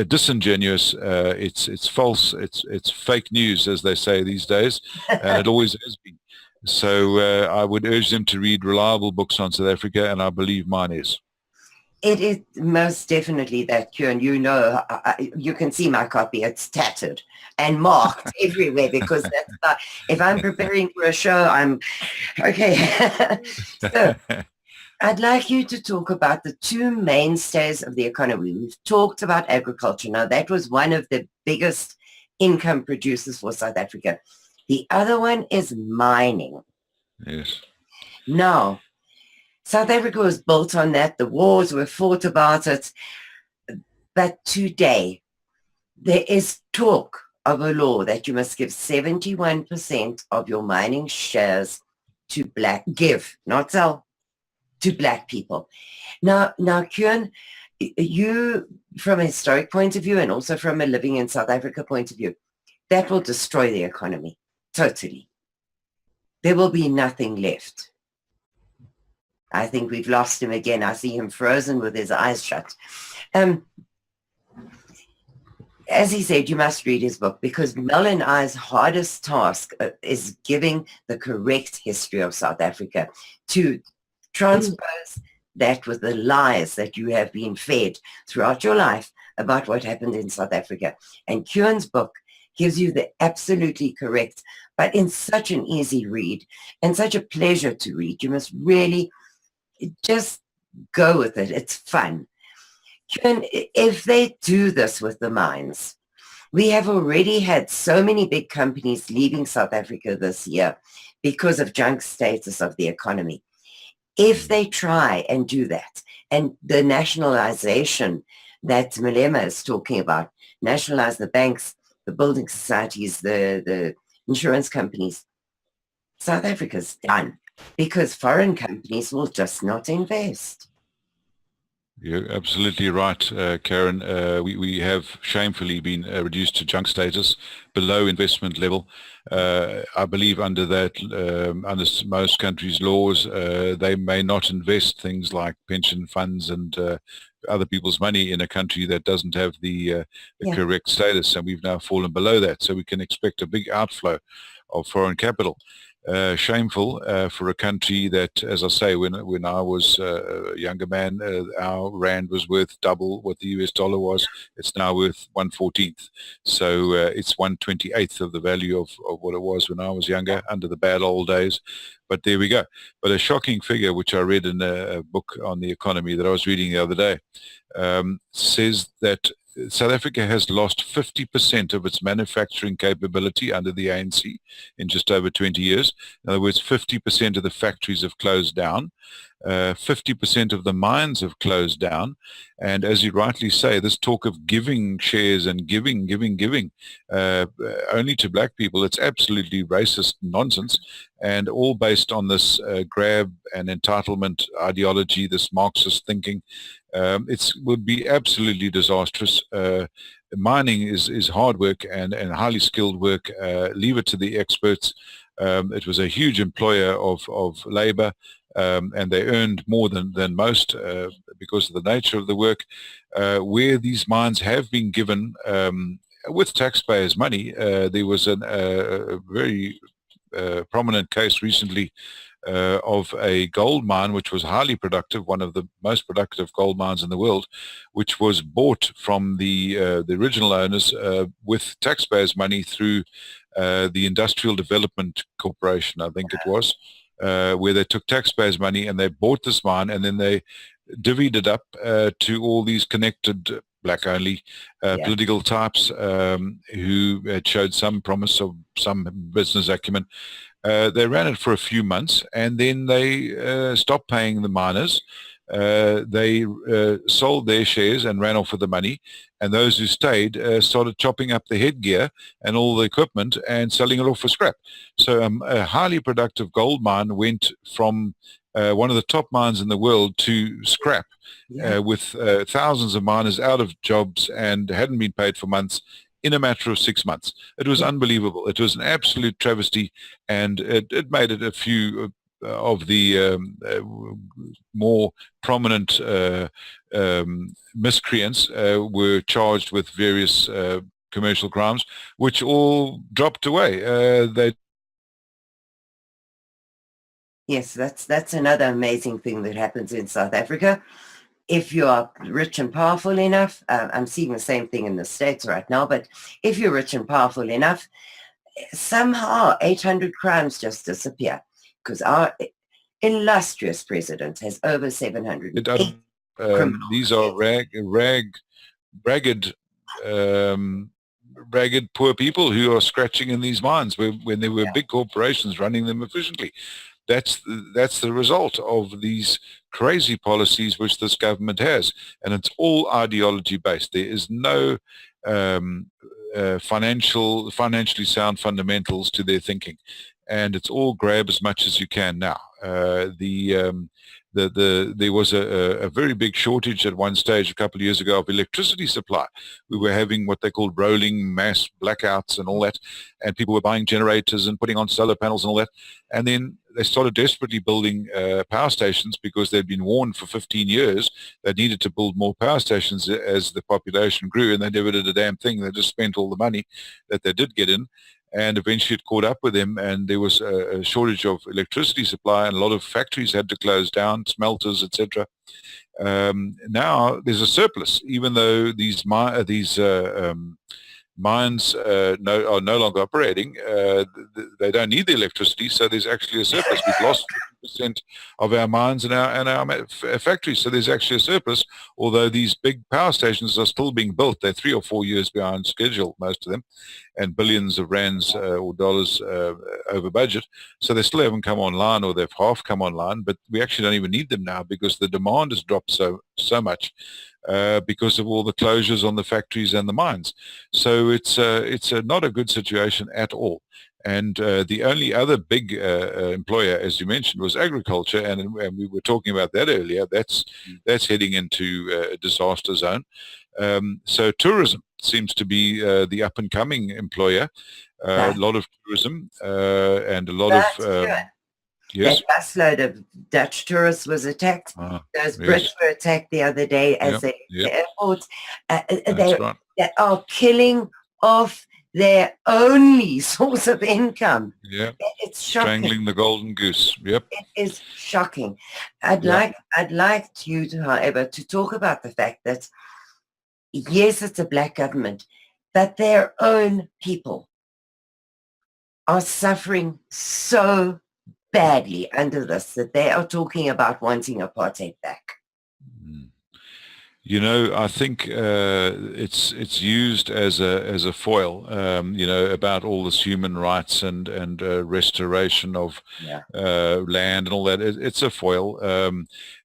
disingenuous, it's false, it's fake news, as they say these days, and it always has been. So I would urge them to read reliable books on South Africa, and I believe mine is. It is most definitely that, Cuan. You know, you can see my copy. It's tattered and marked everywhere, because that's if I'm preparing for a show, I'm okay. So I'd like you to talk about the two mainstays of the economy. We've talked about agriculture. Now, that was one of the biggest income producers for South Africa. The other one is mining. Yes. Now, South Africa was built on that. The wars were fought about it. But today, there is talk of a law that you must give 71% of your mining shares to not sell, to black people. Now, Cuan, you, from a historic point of view and also from a living in South Africa point of view, that will destroy the economy, totally. There will be nothing left. I think we've lost him again. I see him frozen with his eyes shut. As he said, you must read his book, because Mel and I's hardest task is giving the correct history of South Africa, to transpose that with the lies that you have been fed throughout your life about what happened in South Africa. And Cuan's book gives you the absolutely correct, but in such an easy read and such a pleasure to read. You must really just go with it. It's fun. Cuan, if they do this with the mines, we have already had so many big companies leaving South Africa this year because of junk status of the economy. If they try and do that, and the nationalization that Malema is talking about, nationalize the banks, the building societies, the insurance companies, South Africa's done, because foreign companies will just not invest. You're absolutely right, Karin. We have shamefully been reduced to junk status, below investment level. I believe under that, under most countries' laws, they may not invest things like pension funds and other people's money in a country that doesn't have the correct status, and we've now fallen below that. So we can expect a big outflow of foreign capital. Shameful for a country that, as I say, when I was a younger man, our rand was worth double what the US dollar was. It's now worth 1/14th. So it's 1/28th of the value of what it was when I was younger, under the bad old days. But there we go. But a shocking figure, which I read in a book on the economy that I was reading the other day, says that South Africa has lost 50% of its manufacturing capability under the ANC in just over 20 years. In other words, 50% of the factories have closed down. 50% of the mines have closed down. And as you rightly say, this talk of giving shares and giving only to black people, it's absolutely racist nonsense, and all based on this grab and entitlement ideology, this Marxist thinking. It would be absolutely disastrous. Mining is hard work and highly skilled work. Leave it to the experts. It was a huge employer of labor, and they earned more than most because of the nature of the work. Where these mines have been given with taxpayers' money, there was a very prominent case recently of a gold mine which was highly productive, one of the most productive gold mines in the world, which was bought from the original owners with taxpayers' money through the Industrial Development Corporation, I think it was, where they took taxpayers' money and they bought this mine, and then they divvied it up to all these connected black-only political types who had showed some promise of some business acumen. They ran it for a few months, and then they stopped paying the miners. They sold their shares and ran off with the money, and those who stayed started chopping up the headgear and all the equipment and selling it off for scrap. So a highly productive gold mine went from one of the top mines in the world to scrap, with thousands of miners out of jobs and hadn't been paid for months, in a matter of 6 months. It was unbelievable. It was an absolute travesty, and it made it a few of the more prominent miscreants were charged with various commercial crimes, which all dropped away. Yes, that's another amazing thing that happens in South Africa. If you are rich and powerful enough, I'm seeing the same thing in the States right now, but if you're rich and powerful enough, somehow 800 crimes just disappear, because our illustrious president has over 700. These are ragged poor people who are scratching in these mines when there were big corporations running them efficiently. That's the result of these crazy policies which this government has, and it's all ideology based. There is no financially sound fundamentals to their thinking, and it's all grab as much as you can now. There was a very big shortage at one stage a couple of years ago of electricity supply. We were having what they called rolling mass blackouts and all that, and people were buying generators and putting on solar panels and all that. And then they started desperately building power stations because they'd been warned for 15 years they needed to build more power stations as the population grew, and they never did a damn thing. They just spent all the money that they did get in, and eventually it caught up with them, and there was a shortage of electricity supply, and a lot of factories had to close down, smelters, etc. Now there's a surplus, even though these mines are no longer operating. They don't need the electricity, so there's actually a surplus. We've lost 50% of our mines and our factories, so there's actually a surplus, although these big power stations are still being built. They're 3 or 4 years behind schedule, most of them, and billions of rands or dollars over budget, so they still haven't come online, or they've half come online, but we actually don't even need them now because the demand has dropped so much because of all the closures on the factories and the mines. So it's not a good situation at all. And the only other big employer, as you mentioned, was agriculture, and we were talking about that earlier. That's heading into a disaster zone. So tourism seems to be the up-and-coming employer. A lot of tourism and a lot of... Yes. That busload of Dutch tourists was attacked. Those Brits were attacked the other day as the airports. They are killing off their only source of income. Yeah, it's shocking. Strangling the golden goose. Yep, it is shocking. I'd like you to, however, to talk about the fact that yes, it's a black government, but their own people are suffering so badly under this that they are talking about wanting apartheid back. You know, I think it's used as a foil. You know, about all this human rights and restoration of land and all that. It's a foil.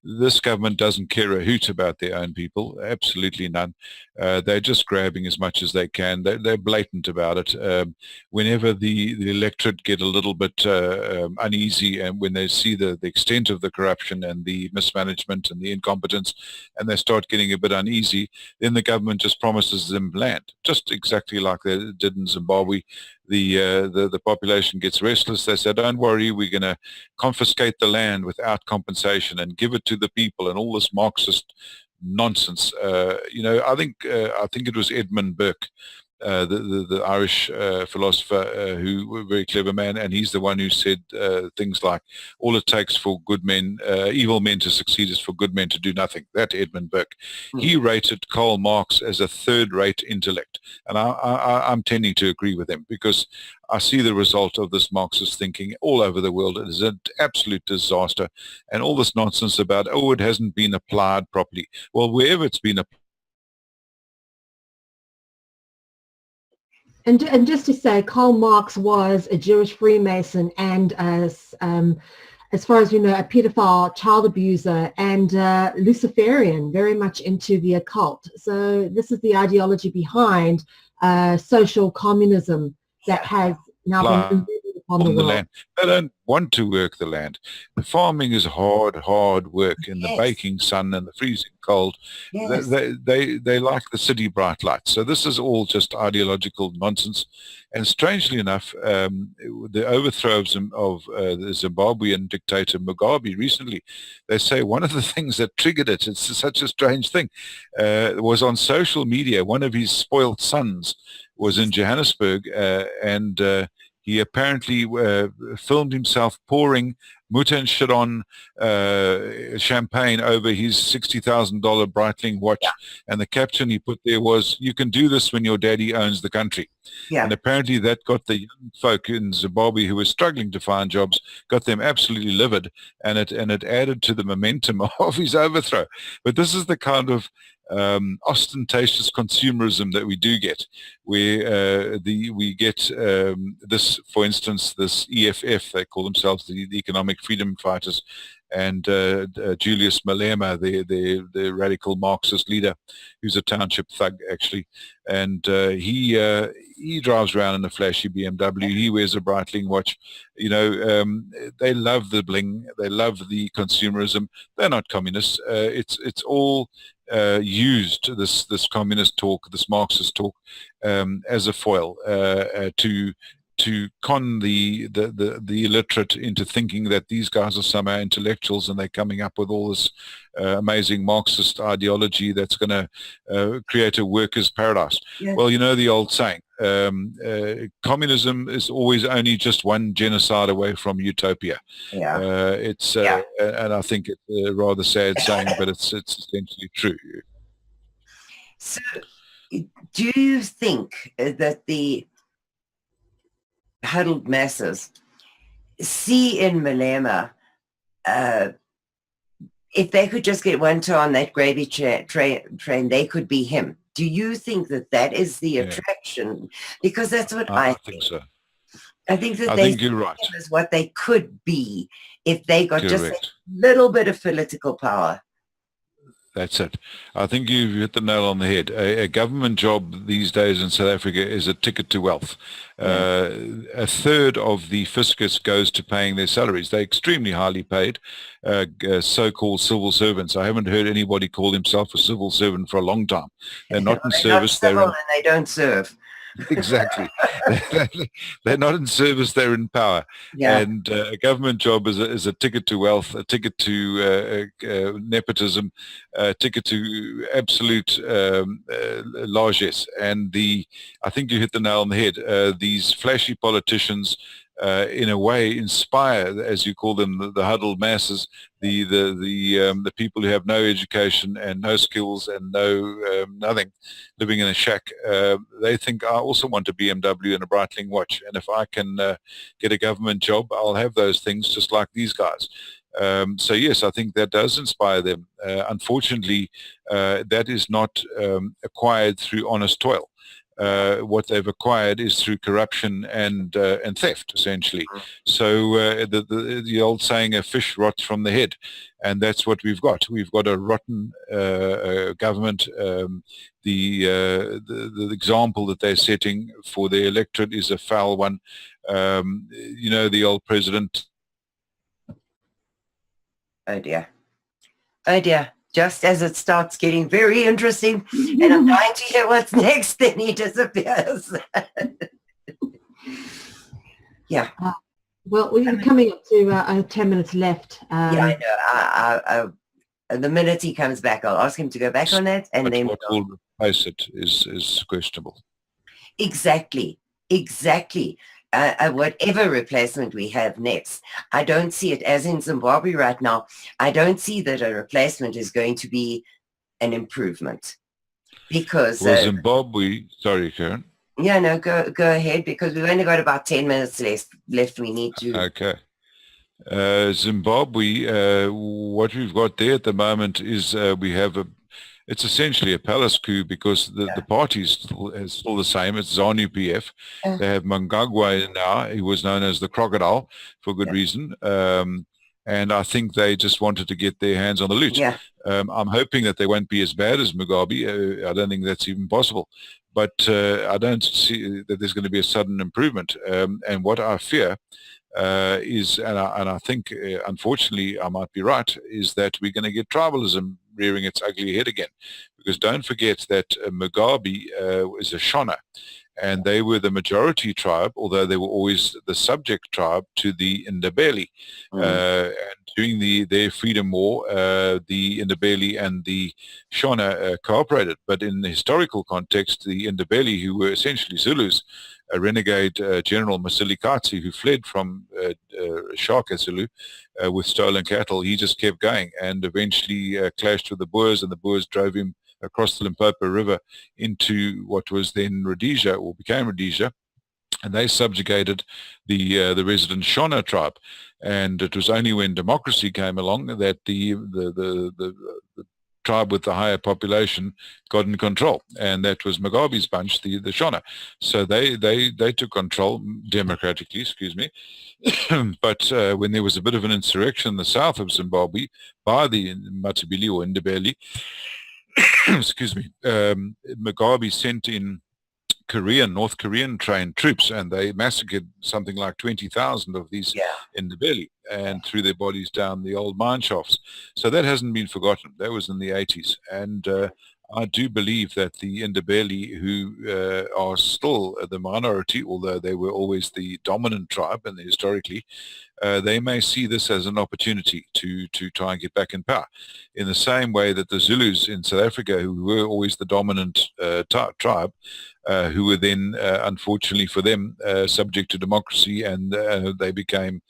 This government doesn't care a hoot about their own people. Absolutely none. They're just grabbing as much as they can. They're blatant about it. Whenever the electorate get a little bit uneasy, and when they see the extent of the corruption and the mismanagement and the incompetence, and they start getting a bit uneasy, then the government just promises them land, just exactly like they did in Zimbabwe. The population gets restless. They say, don't worry, we're going to confiscate the land without compensation and give it to the people, and all this Marxist nonsense. You know, I think it was Edmund Burke, the Irish philosopher, who was a very clever man, and he's the one who said things like, all it takes for good men, evil men to succeed is for good men to do nothing. That Edmund Burke. He rated Karl Marx as a third-rate intellect, and I'm tending to agree with him, because I see the result of this Marxist thinking all over the world. It is an absolute disaster, and all this nonsense about, oh, it hasn't been applied properly. Well, wherever it's been applied. And just to say, Karl Marx was a Jewish Freemason, and as far as you know, a pedophile, child abuser, and Luciferian, very much into the occult. So this is the ideology behind social communism that has now been embedded upon the world. Land. They don't want to work the land. The farming is hard work in the baking sun and the freezing cold. Yes. They like the city bright lights. So this is all just ideological nonsense. And strangely enough, the overthrow of the Zimbabwean dictator Mugabe recently, they say one of the things that triggered it, it's such a strange thing, was on social media. One of his spoiled sons was in Johannesburg, and he apparently filmed himself pouring Mouton Chiron champagne over his $60,000 Breitling watch. Yeah. And the caption he put there was, "You can do this when your daddy owns the country." Yeah. And apparently that got the young folk in Zimbabwe who were struggling to find jobs, got them absolutely livid, and it added to the momentum of his overthrow. But this is the kind of ostentatious consumerism that we do get, where we get this, for instance, this EFF, they call themselves the Economic Freedom Fighters, and Julius Malema, the radical Marxist leader, who's a township thug actually, and he drives around in a flashy BMW. He wears a Breitling watch. They love the bling. They love the consumerism. They're not communists. It's all used, this communist talk, this Marxist talk, as a foil to con the illiterate into thinking that these guys are somehow intellectuals and they're coming up with all this amazing Marxist ideology that's going to create a workers' paradise. Yeah. Well, you know the old saying, communism is always only just one genocide away from utopia. Yeah. And I think it's a rather sad saying, but it's essentially true. So, do you think that the huddled masses see in Malema, if they could just get one toe on that gravy train, they could be him? Do you think that is the attraction? Because that's what I think. So. I think that I they think you're right. is what they could be if they got just a Correct. little bit of political power. That's it. I think you've hit the nail on the head. A government job these days in South Africa is a ticket to wealth. A third of the fiscus goes to paying their salaries. They're extremely highly paid, so-called civil servants. I haven't heard anybody call himself a civil servant for a long time. They're not in service. They're not civil and they don't serve. Exactly. They're not in service, they're in power. Yeah. And a government job is a ticket to wealth, a ticket to nepotism, a ticket to absolute largesse. And I think you hit the nail on the head. These flashy politicians in a way inspire, as you call them, the huddled masses, the people who have no education and no skills and nothing, living in a shack. They think, I also want a BMW and a Breitling watch, and if I can get a government job, I'll have those things just like these guys. So yes, I think that does inspire them. Unfortunately, that is not acquired through honest toil. What they've acquired is through corruption and theft, essentially. So the old saying, a fish rots from the head, and that's what we've got. We've got a rotten government. The example that they're setting for the electorate is a foul one. The old president. Oh dear. Oh dear. Just as it starts getting very interesting, and I'm dying to hear what's next, then he disappears. Yeah. Well, we're coming up to 10 minutes left. Yeah, I know. The minute he comes back, I'll ask him to go back on that, and then what will replace it is questionable. Exactly. Whatever replacement we have next, I don't see it, as in Zimbabwe right now, I don't see that a replacement is going to be an improvement. Because... Well, Zimbabwe... Sorry, Karin. Yeah, no, go ahead, because we've only got about 10 minutes left. We need to... Okay. Zimbabwe, what we've got there at the moment is we have it's essentially a palace coup, because the party is still the same. It's ZANU-PF. They have Mnangagwa now. He was known as the crocodile for good reason. And I think they just wanted to get their hands on the loot. Yeah. I'm hoping that they won't be as bad as Mugabe. I don't think that's even possible. But I don't see that there's going to be a sudden improvement. And what I fear is, and I think, unfortunately, I might be right, is that we're going to get tribalism rearing its ugly head again. Because don't forget that Mugabe is a Shona, and they were the majority tribe, although they were always the subject tribe to the Ndebele. And during their freedom war, the Ndebele and the Shona cooperated. But in the historical context, the Ndebele, who were essentially Zulus, a renegade General Masilikatsi, who fled from Shaka Zulu with stolen cattle, he just kept going and eventually clashed with the Boers, and the Boers drove him across the Limpopo River into what was then Rhodesia, or became Rhodesia, and they subjugated the resident Shona tribe. And it was only when democracy came along that the tribe with the higher population got in control, and that was Mugabe's bunch, the Shona. So they took control democratically, excuse me. But when there was a bit of an insurrection in the south of Zimbabwe by the Matabele or Ndebele, excuse me, Mugabe sent in North Korean trained troops, and they massacred something like 20,000 of these in the belly and threw their bodies down the old mine shafts. So that hasn't been forgotten. That was in the 80s. And I do believe that the Ndebele, who are still the minority, although they were always the dominant tribe and historically, they may see this as an opportunity to try and get back in power. In the same way that the Zulus in South Africa, who were always the dominant tribe, who were then, unfortunately for them, subject to democracy, and they became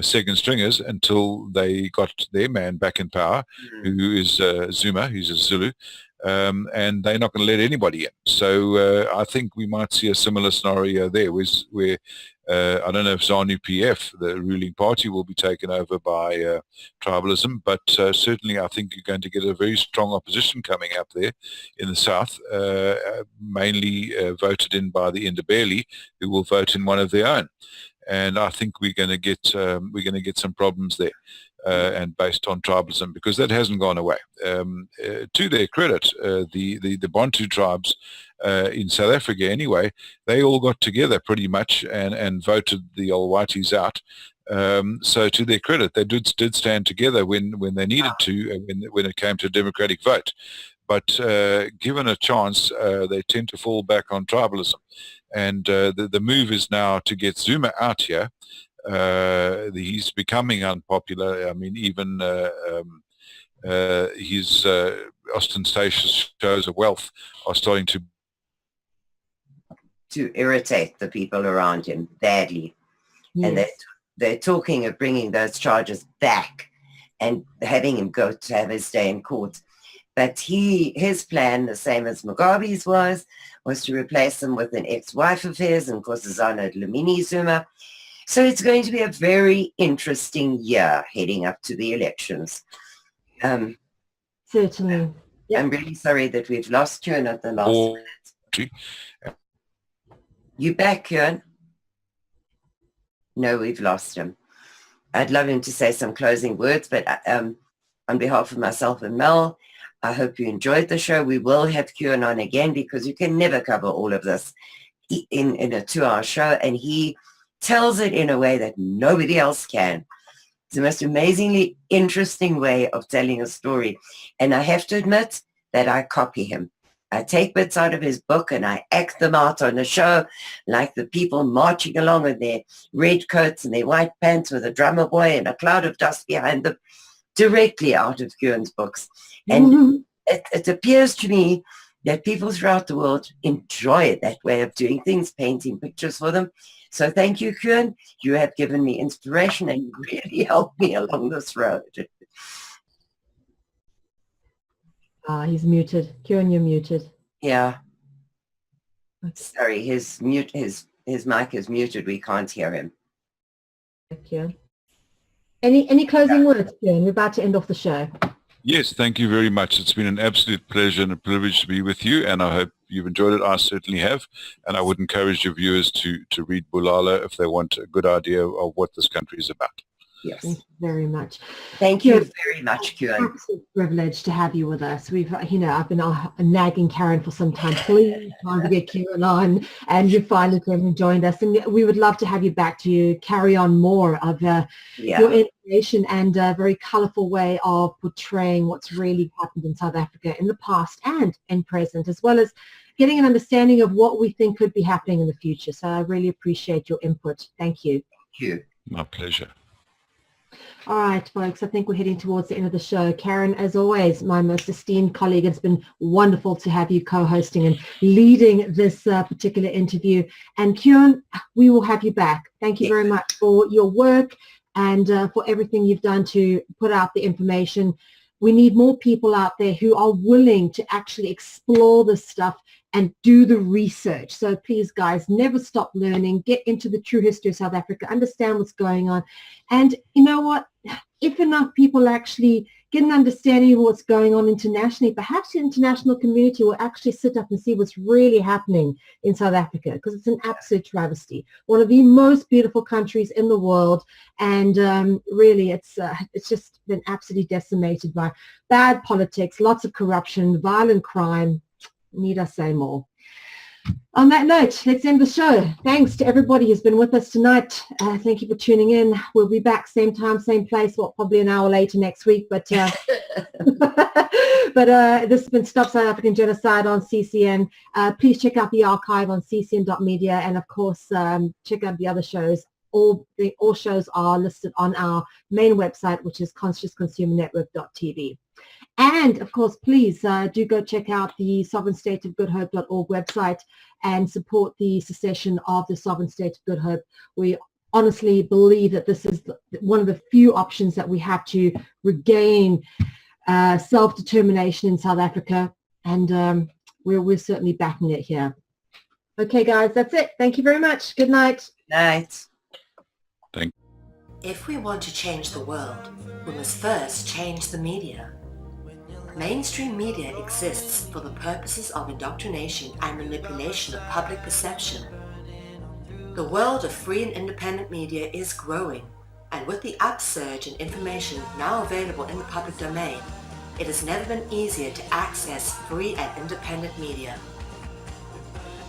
second stringers until they got their man back in power, who is Zuma, who's a Zulu. And they're not going to let anybody in. So I think we might see a similar scenario there, where I don't know if ZANU-PF, the ruling party, will be taken over by tribalism, but certainly I think you're going to get a very strong opposition coming up there in the south, mainly voted in by the Ndebele, who will vote in one of their own. And I think we're going to get some problems there. And based on tribalism, because that hasn't gone away. To their credit, the Bantu tribes in South Africa anyway, they all got together pretty much and voted the old whiteys out. So to their credit, they did stand together when they needed to, when it came to a democratic vote. But given a chance, they tend to fall back on tribalism. And the move is now to get Zuma out here. He's becoming unpopular. I mean, even his ostentatious shows of wealth are starting to irritate the people around him badly. Yes. And they're talking of bringing those charges back and having him go to have his day in court. But his plan, the same as Mugabe's was to replace him with an ex-wife of his, and Nkosazana Dlamini Zuma. So it's going to be a very interesting year heading up to the elections. Certainly. Yep. I'm really sorry that we've lost Cuan at the last minute. You back, Cuan? No, we've lost him. I'd love him to say some closing words, but on behalf of myself and Mel, I hope you enjoyed the show. We will have Cuan on again, because you can never cover all of this in a 2-hour show, and he tells it in a way that nobody else can. It's the most amazingly interesting way of telling a story. And I have to admit that I copy him. I take bits out of his book and I act them out on the show, like the people marching along in their red coats and their white pants with a drummer boy and a cloud of dust behind them, directly out of Cuan's books. And it appears to me that people throughout the world enjoy that way of doing things, painting pictures for them. So thank you, Cuan. You have given me inspiration and really helped me along this road. He's muted. Cuan, you're muted. Yeah. Sorry, his mic is muted. We can't hear him. Thank you. Any closing words, Cuan? We're about to end off the show. Yes, thank you very much. It's been an absolute pleasure and a privilege to be with you, and I hope you've enjoyed it. I certainly have, and I would encourage your viewers to read Bulala if they want a good idea of what this country is about. Yes. Thank you very much. Thank you very much, Cuan. Absolute privilege to have you with us. We've, I've been nagging Karin for some time. Please, time to get Cuan on, and you finally came and joined us. And we would love to have you back to carry on more of your information and a very colourful way of portraying what's really happened in South Africa in the past and in present, as well as getting an understanding of what we think could be happening in the future. So I really appreciate your input. Thank you. Thank you. My pleasure. All right, folks, I think we're heading towards the end of the show. Karin, as always, my most esteemed colleague, it's been wonderful to have you co-hosting and leading this particular interview. And Cuan, we will have you back. Thank you very much for your work and for everything you've done to put out the information. We need more people out there who are willing to actually explore this stuff and do the research. So please, guys, never stop learning. Get into the true history of South Africa, understand what's going on. And you know what? If enough people actually get an understanding of what's going on internationally, perhaps the international community will actually sit up and see what's really happening in South Africa, because it's an absolute travesty. One of the most beautiful countries in the world, and really it's just been absolutely decimated by bad politics, lots of corruption, violent crime. Need I say more? On that note, let's end the show. Thanks to everybody who's been with us tonight. Thank you for tuning in. We'll be back same time, same place, probably an hour later next week. But but this has been Stop South African Genocide on CCN. Please check out the archive on ccn.media, and of course, check out the other shows. All shows are listed on our main website, which is consciousconsumernetwork.tv. And of course, please do go check out the sovereignstateofgoodhope.org website and support the secession of the Sovereign State of Good Hope. We honestly believe that this is one of the few options that we have to regain self-determination in South Africa, and we're certainly backing it here. Okay, guys, that's it. Thank you very much. Good night. Night. If we want to change the world, we must first change the media. Mainstream media exists for the purposes of indoctrination and manipulation of public perception. The world of free and independent media is growing, and with the upsurge in information now available in the public domain, it has never been easier to access free and independent media.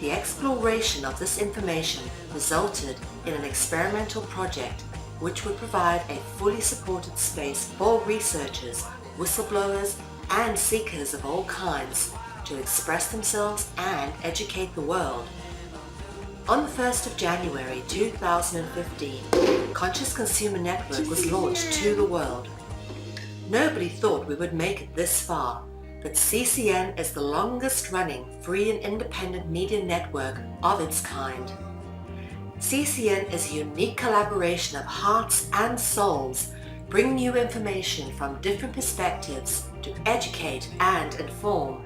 The exploration of this information resulted in an experimental project which would provide a fully supported space for researchers, whistleblowers, and seekers of all kinds to express themselves and educate the world. On the 1st of January 2015, Conscious Consumer Network was launched to the world. Nobody thought we would make it this far, but CCN is the longest running free and independent media network of its kind. CCN is a unique collaboration of hearts and souls, bringing you information from different perspectives to educate and inform.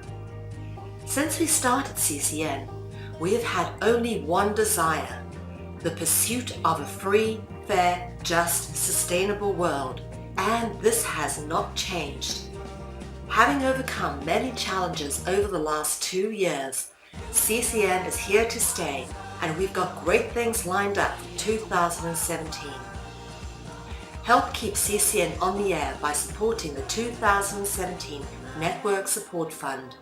Since we started CCN, we have had only one desire: the pursuit of a free, fair, just, sustainable world, and this has not changed. Having overcome many challenges over the last 2 years, CCN is here to stay, and we've got great things lined up for 2017. Help keep CCN on the air by supporting the 2017 Network Support Fund.